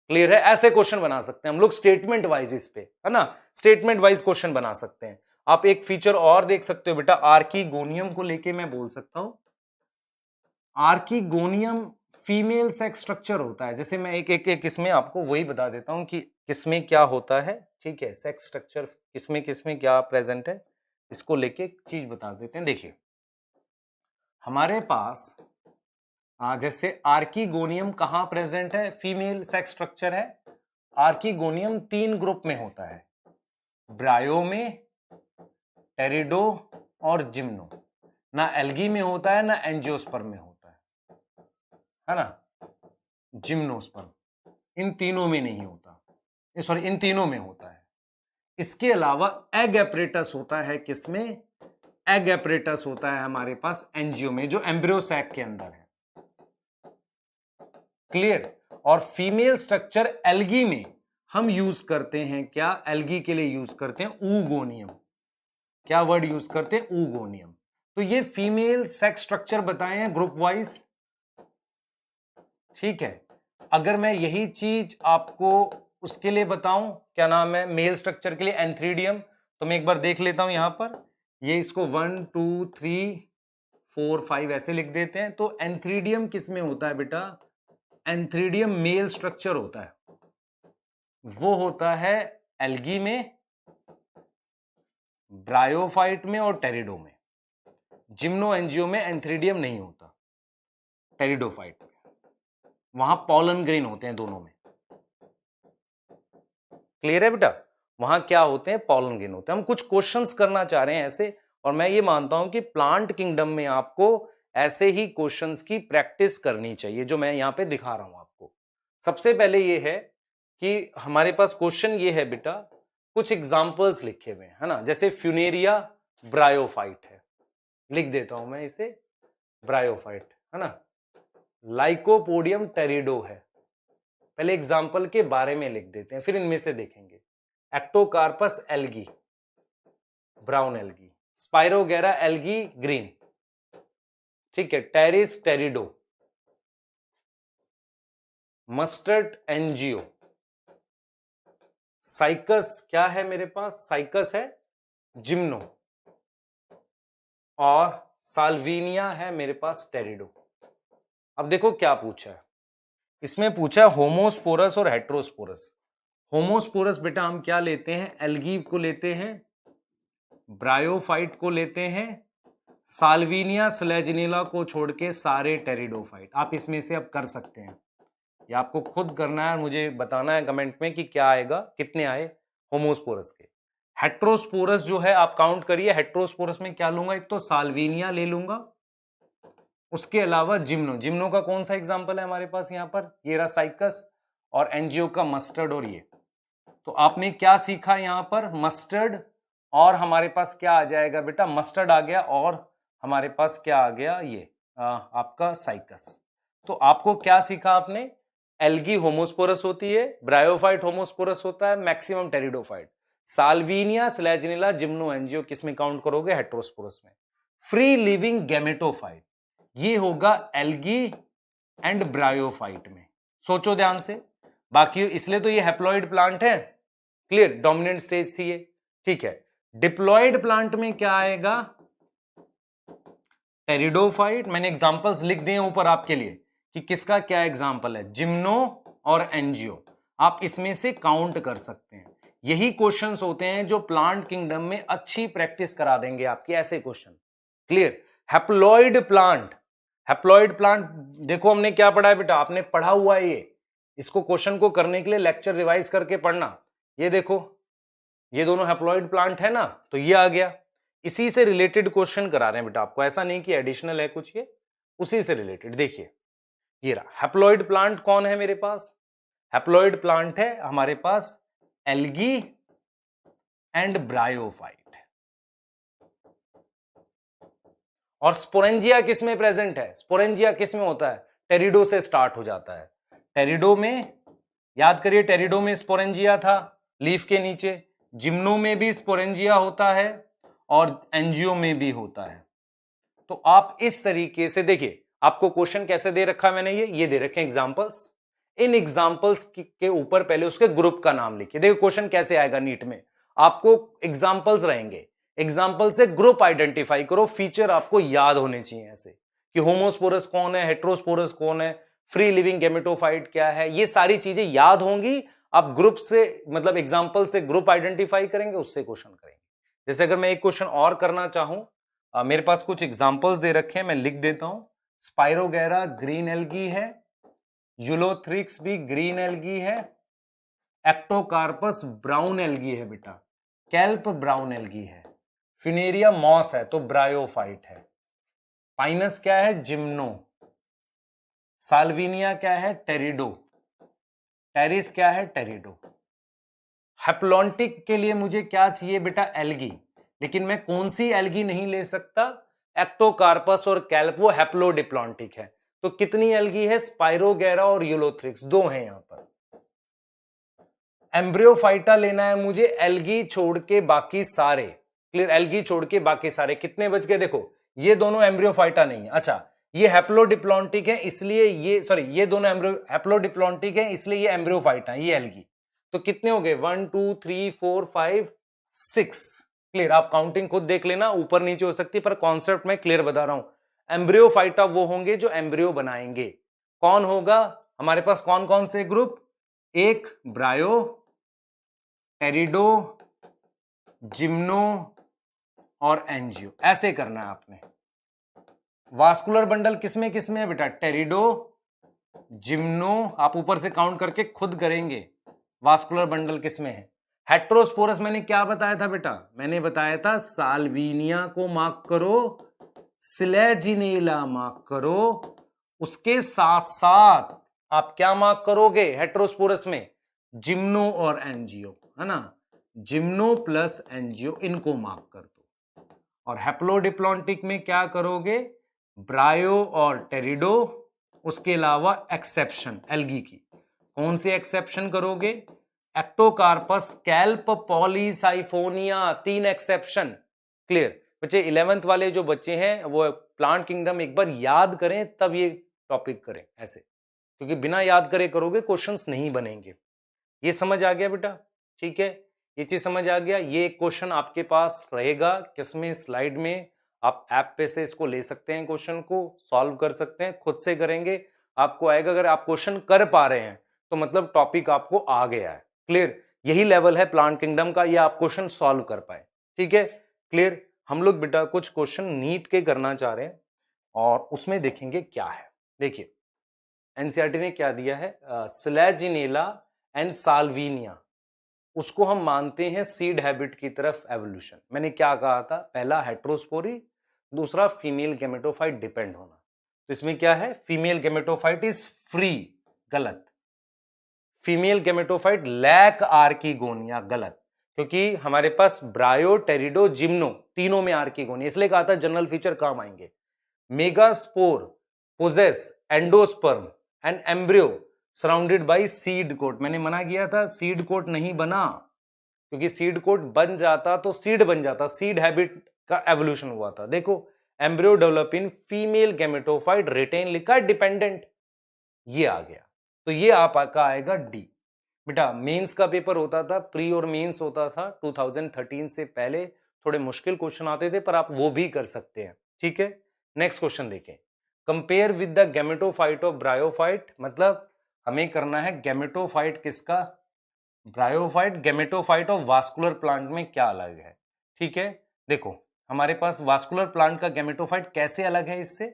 A: clear है। ऐसे क्वेश्चन बना सकते हैं हम लोग स्टेटमेंट वाइज, इस पे है ना, स्टेटमेंट वाइज क्वेश्चन बना सकते हैं। आप एक फीचर और देख सकते हो बेटा, आर्कीगोनियम को लेके मैं बोल सकता हूं, आर्कीगोनियम फीमेल सेक्स स्ट्रक्चर होता है। जैसे मैं एक इसमें आपको वही बता देता हूं कि किसमें क्या होता है, ठीक है, सेक्स स्ट्रक्चर किसमें क्या प्रेजेंट है, इसको लेके एक चीज बता देते हैं। देखिए हमारे पास जैसे आर्कीगोनियम कहां प्रेजेंट है, फीमेल सेक्स स्ट्रक्चर है। आर्कीगोनियम 3 ग्रुप में होता है, ब्रायो में, टेरिडो और जिम्नो। ना एल्गी में होता है ना एंजियोस्पर्म में होता है ना, जिम्नोस्पर्म, इन तीनों में नहीं होता, सॉरी इन तीनों में होता है। इसके अलावा एग एपरेटस होता है, किसमें, एग एपरेटस होता है हमारे पास एंजियो में, जो एम्ब्रियो सैक के अंदर है, क्लियर। और फीमेल स्ट्रक्चर एल्गी में हम यूज करते हैं क्या, एल्गी के लिए यूज करते हैं ऊगोनियम। क्या वर्ड यूज करते हैं, ऊगोनियम। तो ये फीमेल सेक्स स्ट्रक्चर बताए हैं ग्रुप वाइज, ठीक है। अगर मैं यही चीज आपको उसके लिए बताऊं, क्या नाम है, मेल स्ट्रक्चर के लिए एंथ्रीडियम, तो मैं एक बार देख लेता हूं यहां पर, ये इसको 1 2 3 4 5 ऐसे लिख देते हैं। तो एंथ्रीडियम किस में होता है बेटा, एंथ्रीडियम मेल स्ट्रक्चर होता है, वो होता है एल्गी में, ब्रायोफाइट में और टेरिडो में। जिम्नो एंजियो में एंथ्रीडियम नहीं होता, टेरिडोफाइट में, वहां पॉलन ग्रेन होते हैं दोनों में, क्लियर है बेटा। वहां क्या होते हैं, पॉलन ग्रेन होते हैं। हम कुछ क्वेश्चंस करना चाह रहे हैं ऐसे, और मैं ये मानता हूं कि प्लांट किंगडम में आपको ऐसे ही क्वेश्चंस की प्रैक्टिस करनी चाहिए, जो मैं यहां पे दिखा रहा हूं आपको। सबसे पहले ये है कि हमारे पास क्वेश्चन ये है बेटा, कुछ एग्जांपल्स लिखे हुए हैं, है ना, जैसे फ्यूनेरिया ब्रायोफाइट है, लिख देता हूं मैं इसे, ब्रायोफाइट है ना। लाइकोपोडियम टेरिडो है, पहले एग्जाम्पल के बारे में लिख देते हैं, फिर इनमें से देखेंगे। Ectocarpus algae, brown algae, spirogyra algae, green, ठीक है। Pteris pterido, mustard angio, cycas क्या है मेरे पास, साइकस है जिम्नो, और साल्विनिया है मेरे पास टेरिडो। अब देखो क्या पूछा है, इसमें पूछा है होमोस्पोरस और हेट्रोस्पोरस। होमोस्पोरस बेटा हम क्या लेते हैं, एल्गी को लेते हैं, ब्रायोफाइट को लेते हैं, साल्विनिया स्लेजिनेला को छोड़ के सारे टेरिडोफाइट। आप इसमें से अब कर सकते हैं, ये आपको खुद करना है, मुझे बताना है कमेंट में कि क्या आएगा, कितने आए होमोस्पोरस के। हेट्रोस्पोरस जो है आप काउंट करिए, हेट्रोस्पोरस में क्या लूंगा, एक तो साल्विनिया ले लूंगा, उसके अलावा जिम्नो, जिम्नो का कौन सा एग्जांपल है हमारे पास यहां पर, ये रहा साइकस, और एंजियो का मस्टर्ड, और ये। तो आपने क्या सीखा यहां पर, मस्टर्ड, और हमारे पास क्या आ जाएगा बेटा, मस्टर्ड आ गया, और हमारे पास क्या आ गया, ये आपका साइकस। तो आपको क्या सीखा आपने, एल्गी होमोस्पोरस होती है, ब्रायोफाइट होमोस्पोरस होता है, maximum pteridophyte, salvinia selaginella gymno angio किस में काउंट करोगे, हेट्रोस्पोरस में। फ्री लिविंग गैमेटोफाइट ये होगा एल्गी एंड ब्रायोफाइट में, सोचो ध्यान से। बाकी इसलिए तो ये हैप्लॉइड प्लांट है, क्लियर, डोमिनेंट स्टेज थी ये, ठीक है। डिप्लॉयड प्लांट में क्या आएगा, टेरिडोफाइट। मैंने एग्जांपल्स लिख दिए ऊपर आपके लिए कि किसका क्या एग्जांपल है, जिम्नो और एंजियो, आप इसमें से काउंट कर सकते हैं। यही क्वेश्चंस होते हैं जो प्लांट किंगडम में अच्छी प्रैक्टिस करा देंगे आपकी, ऐसे question, clear. Haploid plant, haploid plant देखो हमने क्या पढ़ा है बेटा, आपने पढ़ा हुआ है ये, इसको क्वेश्चन को करने के लिए लेक्चर रिवाइज करके पढ़ना। ये देखो ये दोनों हैप्लॉइड प्लांट है ना, तो ये आ गया, इसी से रिलेटेड क्वेश्चन करा रहे हैं बेटा आपको, ऐसा नहीं कि एडिशनल है कुछ, ये उसी से रिलेटेड। देखिए ये रहा हैप्लॉइड प्लांट, कौन है मेरे पास, हैप्लॉइड प्लांट है हमारे पास एल्गी एंड ब्रायोफाइट। और स्पोरेंजिया किस में प्रेजेंट है, स्पोरेंजिया किस में होता है, टेरिडो से स्टार्ट हो जाता है, टेरिडो में, याद करिए टेरिडो में स्पोरेंजिया था लीफ के नीचे, जिम्नो में भी स्पोरेंजिया होता है और एंजियो में भी होता है। तो आप इस तरीके से देखिए, आपको क्वेश्चन कैसे दे रखा है मैंने, ये दे रखे एग्जांपल्स, इन एग्जांपल्स के ऊपर पहले उसके ग्रुप का नाम लिखिए। देखो क्वेश्चन कैसे आएगा नीट में, आपको एग्जांपल्स रहेंगे, एग्जांपल से ग्रुप आइडेंटिफाई करो, फीचर आपको याद होने चाहिए ऐसे कि होमोस्पोरस कौन है, हेट्रोस्पोरस कौन है, फ्री लिविंग गेमेटोफाइट क्या है, ये सारी चीजें याद होंगी। आप ग्रुप से मतलब एग्जांपल से ग्रुप आइडेंटिफाई करेंगे, उससे क्वेश्चन करेंगे। जैसे अगर मैं एक क्वेश्चन और करना चाहूं, मेरे पास कुछ एग्जांपल्स दे रखे हैं, मैं लिख देता हूं। स्पाइरोगैरा ग्रीन एल्गी है, यूलोथ्रिक्स भी ग्रीन एल्गी है, एक्टोकार्पस ब्राउन एल्गी है बेटा, कैल्प ब्राउन एल्गी है, फिनेरिया मॉस है तो ब्रायोफाइट है, पाइनस क्या है जिम्नो, साल्विनिया क्या है टेरिडो, टेरिस क्या है टेरिडो। हैप्लॉन्टिक के लिए मुझे क्या चाहिए बेटा एल्गी, लेकिन मैं कौन सी एल्गी नहीं ले सकता, एक्टोकार्पस और कैल्प, वो हैप्लोडिप्लॉन्टिक है। तो कितनी एल्गी है, स्पाइरोगैरा और यूलोथ्रिक्स, दो हैं यहां पर। एम्ब्रियोफाइटा लेना है मुझे, एल्गी छोड़ के बाकी सारे, क्लियर, एल्गी छोड़ के बाकी सारे, कितने बच गए देखो, ये दोनों एम्ब्रियोफाइटा नहीं है, अच्छा ये हैप्लोडिप्लॉन्टिक है इसलिए ये, सॉरी ये दोनों हैप्लोडिप्लॉन्टिक है इसलिए ये एम्ब्रियोफाइटा है, ये एल्गी। तो कितने हो गए 1 2 3 4 5 6, क्लियर, आप काउंटिंग खुद देख लेना, ऊपर नीचे हो सकती है पर कॉन्सेप्ट में क्लियर बता रहा हूं। एम्ब्रियोफाइटा वो होंगे जो एम्ब्रियो बनाएंगे, कौन होगा हमारे पास, कौन कौन से ग्रुप, एक ब्रायो, टेरिडो, जिम्नो और एंजियो, ऐसे करना है आपने। वास्कुलर बंडल किसमें किसमें है बेटा, टेरिडो, जिम्नो, आप ऊपर से काउंट करके खुद करेंगे, वास्कुलर बंडल किसमें है। हेट्रोस्पोरस मैंने क्या बताया था बेटा, मैंने बताया था साल्विनिया को मार्क करो, स्लेजिनेला मार्क करो, उसके साथ साथ आप क्या मार्क करोगे हेट्रोस्पोरस में, जिम्नो और एंजियो, है ना, जिम्नो प्लस एंजियो, इनको मार्क कर दो। और हैप्लोडिप्लॉन्टिक में क्या करोगे, ब्रायो और टेरिडो, उसके अलावा एक्सेप्शन एल्गी की, कौन सी एक्सेप्शन करोगे, Ectocarpus, kelp, Polysiphonia, 3 exception, clear. बच्चे 11th वाले जो बच्चे हैं वो प्लांट किंगडम एक बार याद करें तब ये टॉपिक करें ऐसे, क्योंकि बिना याद करे करोगे क्वेश्चंस नहीं बनेंगे। ये समझ आ गया बेटा, ठीक है, ये चीज समझ आ गया। ये क्वेश्चन आपके पास रहेगा किसमें, स्लाइड में, आप ऐप पे से इसको ले सकते हैं, क्वेश्चन को सॉल्व कर सकते हैं, खुद से करेंगे आपको आएगा। अगर आप क्वेश्चन कर पा रहे हैं तो मतलब टॉपिक आपको आ गया है, क्लियर, यही लेवल है प्लांट किंगडम का, ये आप क्वेश्चन सॉल्व कर पाए, ठीक है, क्लियर। हम लोग बेटा कुछ क्वेश्चन नीट के करना चाह रहे हैं और उसमें देखेंगे क्या है। देखिए एनसीईआरटी ने क्या दिया है, स्लेजिनेला एंड साल्विनिया, उसको हम मानते हैं सीड हैबिट की तरफ एवोल्यूशन। मैंने क्या कहा था, पहला हेट्रोस्पोरी, दूसरा फीमेल गेमेटोफाइट डिपेंड होना। तो इसमें क्या है, फीमेल गेमेटोफाइट इज फ्री, गलत, फीमेल गेमेटोफाइट लैक आर्किगोनिया, गलत, क्योंकि हमारे पास ब्रायो, टेरिडो, जिम्नो तीनों में आर्किगोनिया, इसलिए कहा था जनरल फीचर काम आएंगे। Megaspore possess endosperm and embryo surrounded by seed coat, मैंने मना किया था सीड कोट नहीं बना, क्योंकि सीड कोट बन जाता तो सीड बन जाता, सीड हैबिट का एवोल्यूशन हुआ था। देखो embryo develop in female gametophyte, retain लिखा डिपेंडेंट, ये आ गया, तो ये आपका आएगा डी। बेटा मेंस का पेपर होता था, प्री और मेंस होता था 2013 से पहले, थोड़े मुश्किल क्वेश्चन आते थे पर आप वो भी कर सकते हैं, ठीक है। नेक्स्ट क्वेश्चन देखें, compare with the gametophyte of bryophyte, मतलब हमें करना है गेमेटोफाइट किसका, bryophyte, gametophyte of vascular plant में क्या अलग है, ठीक है। देखो हमारे पास वास्कुलर प्लांट का गैमेटोफाइट कैसे अलग है इससे?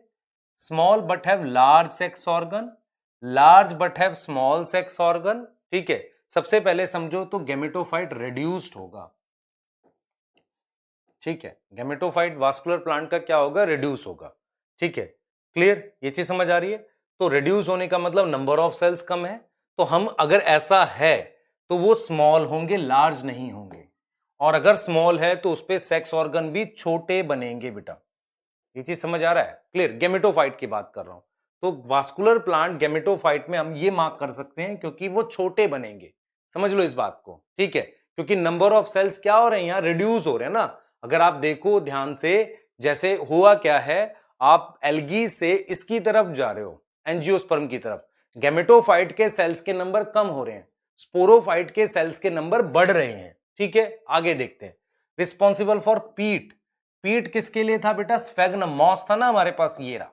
A: Small but have large sex organ, large but have small sex organ. ठीक है, सबसे पहले समझो तो गैमेटोफाइट रिड्यूस्ड होगा। ठीक है, गैमेटोफाइट वास्कुलर प्लांट का क्या होगा? रिड्यूस होगा। ठीक है, क्लियर? ये चीज समझ आ रही है? तो रिड्यूस होने का मतलब नंबर ऑफ सेल्स कम है, तो हम अगर ऐसा है तो वो स्मॉल होंगे, लार्ज नहीं होंगे। और अगर स्मॉल है तो उस पे सेक्स ऑर्गन भी छोटे बनेंगे बेटा। ये चीज समझ आ रहा है? क्लियर? गैमेटोफाइट की बात कर रहा हूं। तो वास्कुलर प्लांट गैमेटोफाइट में हम ये मार्क कर सकते हैं क्योंकि वो छोटे बनेंगे। समझ लो इस बात को। ठीक है, क्योंकि नंबर ऑफ सेल्स क्या हो रहे हैं यहां? रिड्यूस हो रहे हैं ना। अगर आप देखो ध्यान से, जैसे हुआ क्या है, आप एल्गी से इसकी तरफ जा रहे हो, एंजियोस्पर्म की तरफ। गैमेटोफाइट के सेल्स के नंबर कम हो रहे हैं, स्पोरोफाइट के सेल्स के नंबर बढ़ रहे हैं। ठीक है, आगे देखते हैं। रिस्पॉन्सिबल फॉर पीट, पीट किसके लिए था बेटा? स्फेग्नम, मॉस था ना हमारे पास, ये रहा।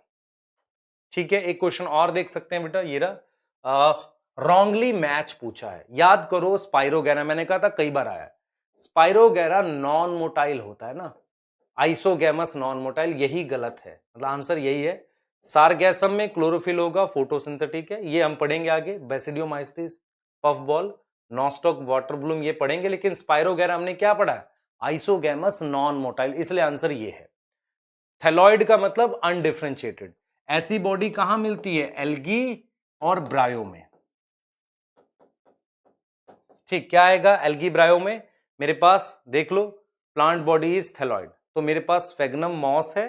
A: ठीक है, एक क्वेश्चन और देख सकते हैं बेटा, ये रहा। रॉन्गली मैच पूछा है, याद करो स्पाइरोगैरा, मैंने कहा था कई बार आया है। स्पाइरोगैरा नॉन मोटाइल होता है ना, आइसोगैमस नॉन मोटाइल, यही गलत है, मतलब आंसर यही है। सारगैसम में क्लोरोफिल होगा, फोटोसिंथेटिक है, ये हम पढ़ेंगे आगे। Basidiomycetes, puff ball, nostoc, water bloom, ये पढ़ेंगे। लेकिन स्पाइरोगैरा हमने क्या पढ़ा है? आइसोगैमस नॉन मोटाइल, इसलिए आंसर ये है। थैलॉइड का मतलब अनडिफरेंशिएटेड। ऐसी बॉडी कहां मिलती है? एल्गी और ब्रायो में। ठीक, क्या आएगा एल्गी ब्रायो में? मेरे पास देख लो, प्लांट बॉडी इज थैलॉइड, तो मेरे पास स्फेग्नम मॉस है।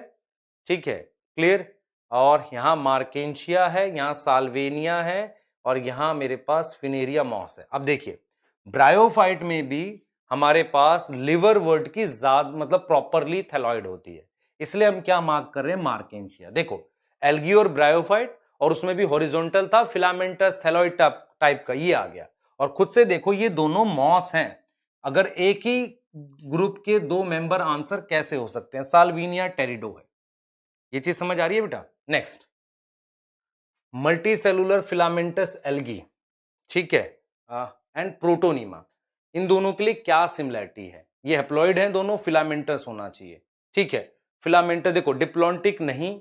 A: ठीक है, क्लियर? और यहां मार्केंशिया है, यहां साल्वेनिया है, और यहां मेरे पास फिनेरिया मॉस है। अब देखिए, ब्रायोफाइट में भी हमारे पास लिवर वर्ड की ज्यादा मतलब प्रॉपरली थैलॉइड होती है, इसलिए हम क्या मार्क कर रहे हैं? मार्केंशिया। देखो, एल्गी और ब्रायोफाइट, और उसमें भी हॉरिजॉन्टल था, फिलामेंटस थैलॉइड टाइप का, ये आ गया। और खुद से देखो, ये दोनों मॉस हैं। अगर एक ही ग्रुप के दो मेंबर आंसर कैसे हो सकते हैं? साल्विनिया टेरिडो है। ये चीज समझ आ रही है बेटा? Next, multi cellular filamentous algae. ठीक है, एंड प्रोटोनीमा, इन दोनों के लिए क्या सिमिलरिटी है? ये हैप्लॉइड हैं दोनों, फिलामेंटस होना चाहिए। ठीक है, फिलामेंटस देखो, डिप्लॉन्टिक नहीं,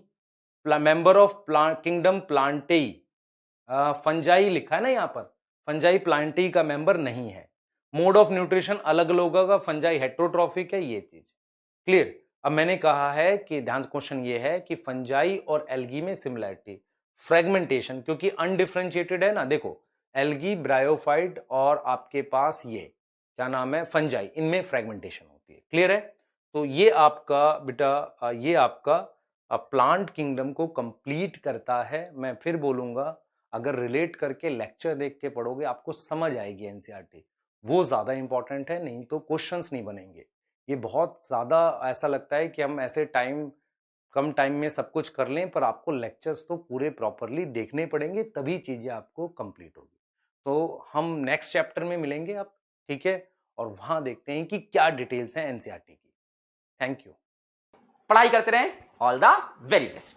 A: मेंबर ऑफ किंगडम प्लांटेई, फंजाई लिखा है ना यहां पर, फंजाई प्लांटेई का मेंबर नहीं है। मोड ऑफ न्यूट्रिशन अलग अलग होगा, फंजाई हेट्रोट्रॉफिक है, ये चीज क्लियर। अब मैंने कहा है कि ध्यान, क्वेश्चन ये है कि फंजाई और एल्गी में सिमिलरिटी, फ्रेगमेंटेशन, क्योंकि अनडिफरेंशिएटेड है ना। देखो, एल्गी, ब्रायोफाइट और आपके पास ये क्या नाम है? फंजाई, इनमें फ्रेगमेंटेशन होती है। क्लियर है? तो ये आपका बेटा, ये आपका प्लांट किंगडम को कंप्लीट करता है। मैं फिर बोलूंगा, अगर रिलेट करके लेक्चर देख के पढ़ोगे आपको समझ आएगी एनसीईआरटी, वो ज्यादा इंपॉर्टेंट है, नहीं तो क्वेश्चंस नहीं बनेंगे। ये बहुत ज्यादा ऐसा लगता है कि हम ऐसे कम टाइम में सब कुछ कर लें, पर आपको लेक्चर्स तो पूरे प्रॉपरली देखने पड़ेंगे, तभी चीजें आपको कंप्लीट होगी। तो हम नेक्स्ट चैप्टर में मिलेंगे आप, ठीक है, और वहां देखते हैं कि क्या डिटेल्स हैं एनसीईआरटी की। Thank you.
B: पढ़ाई करते रहें, ऑल द वेरी बेस्ट।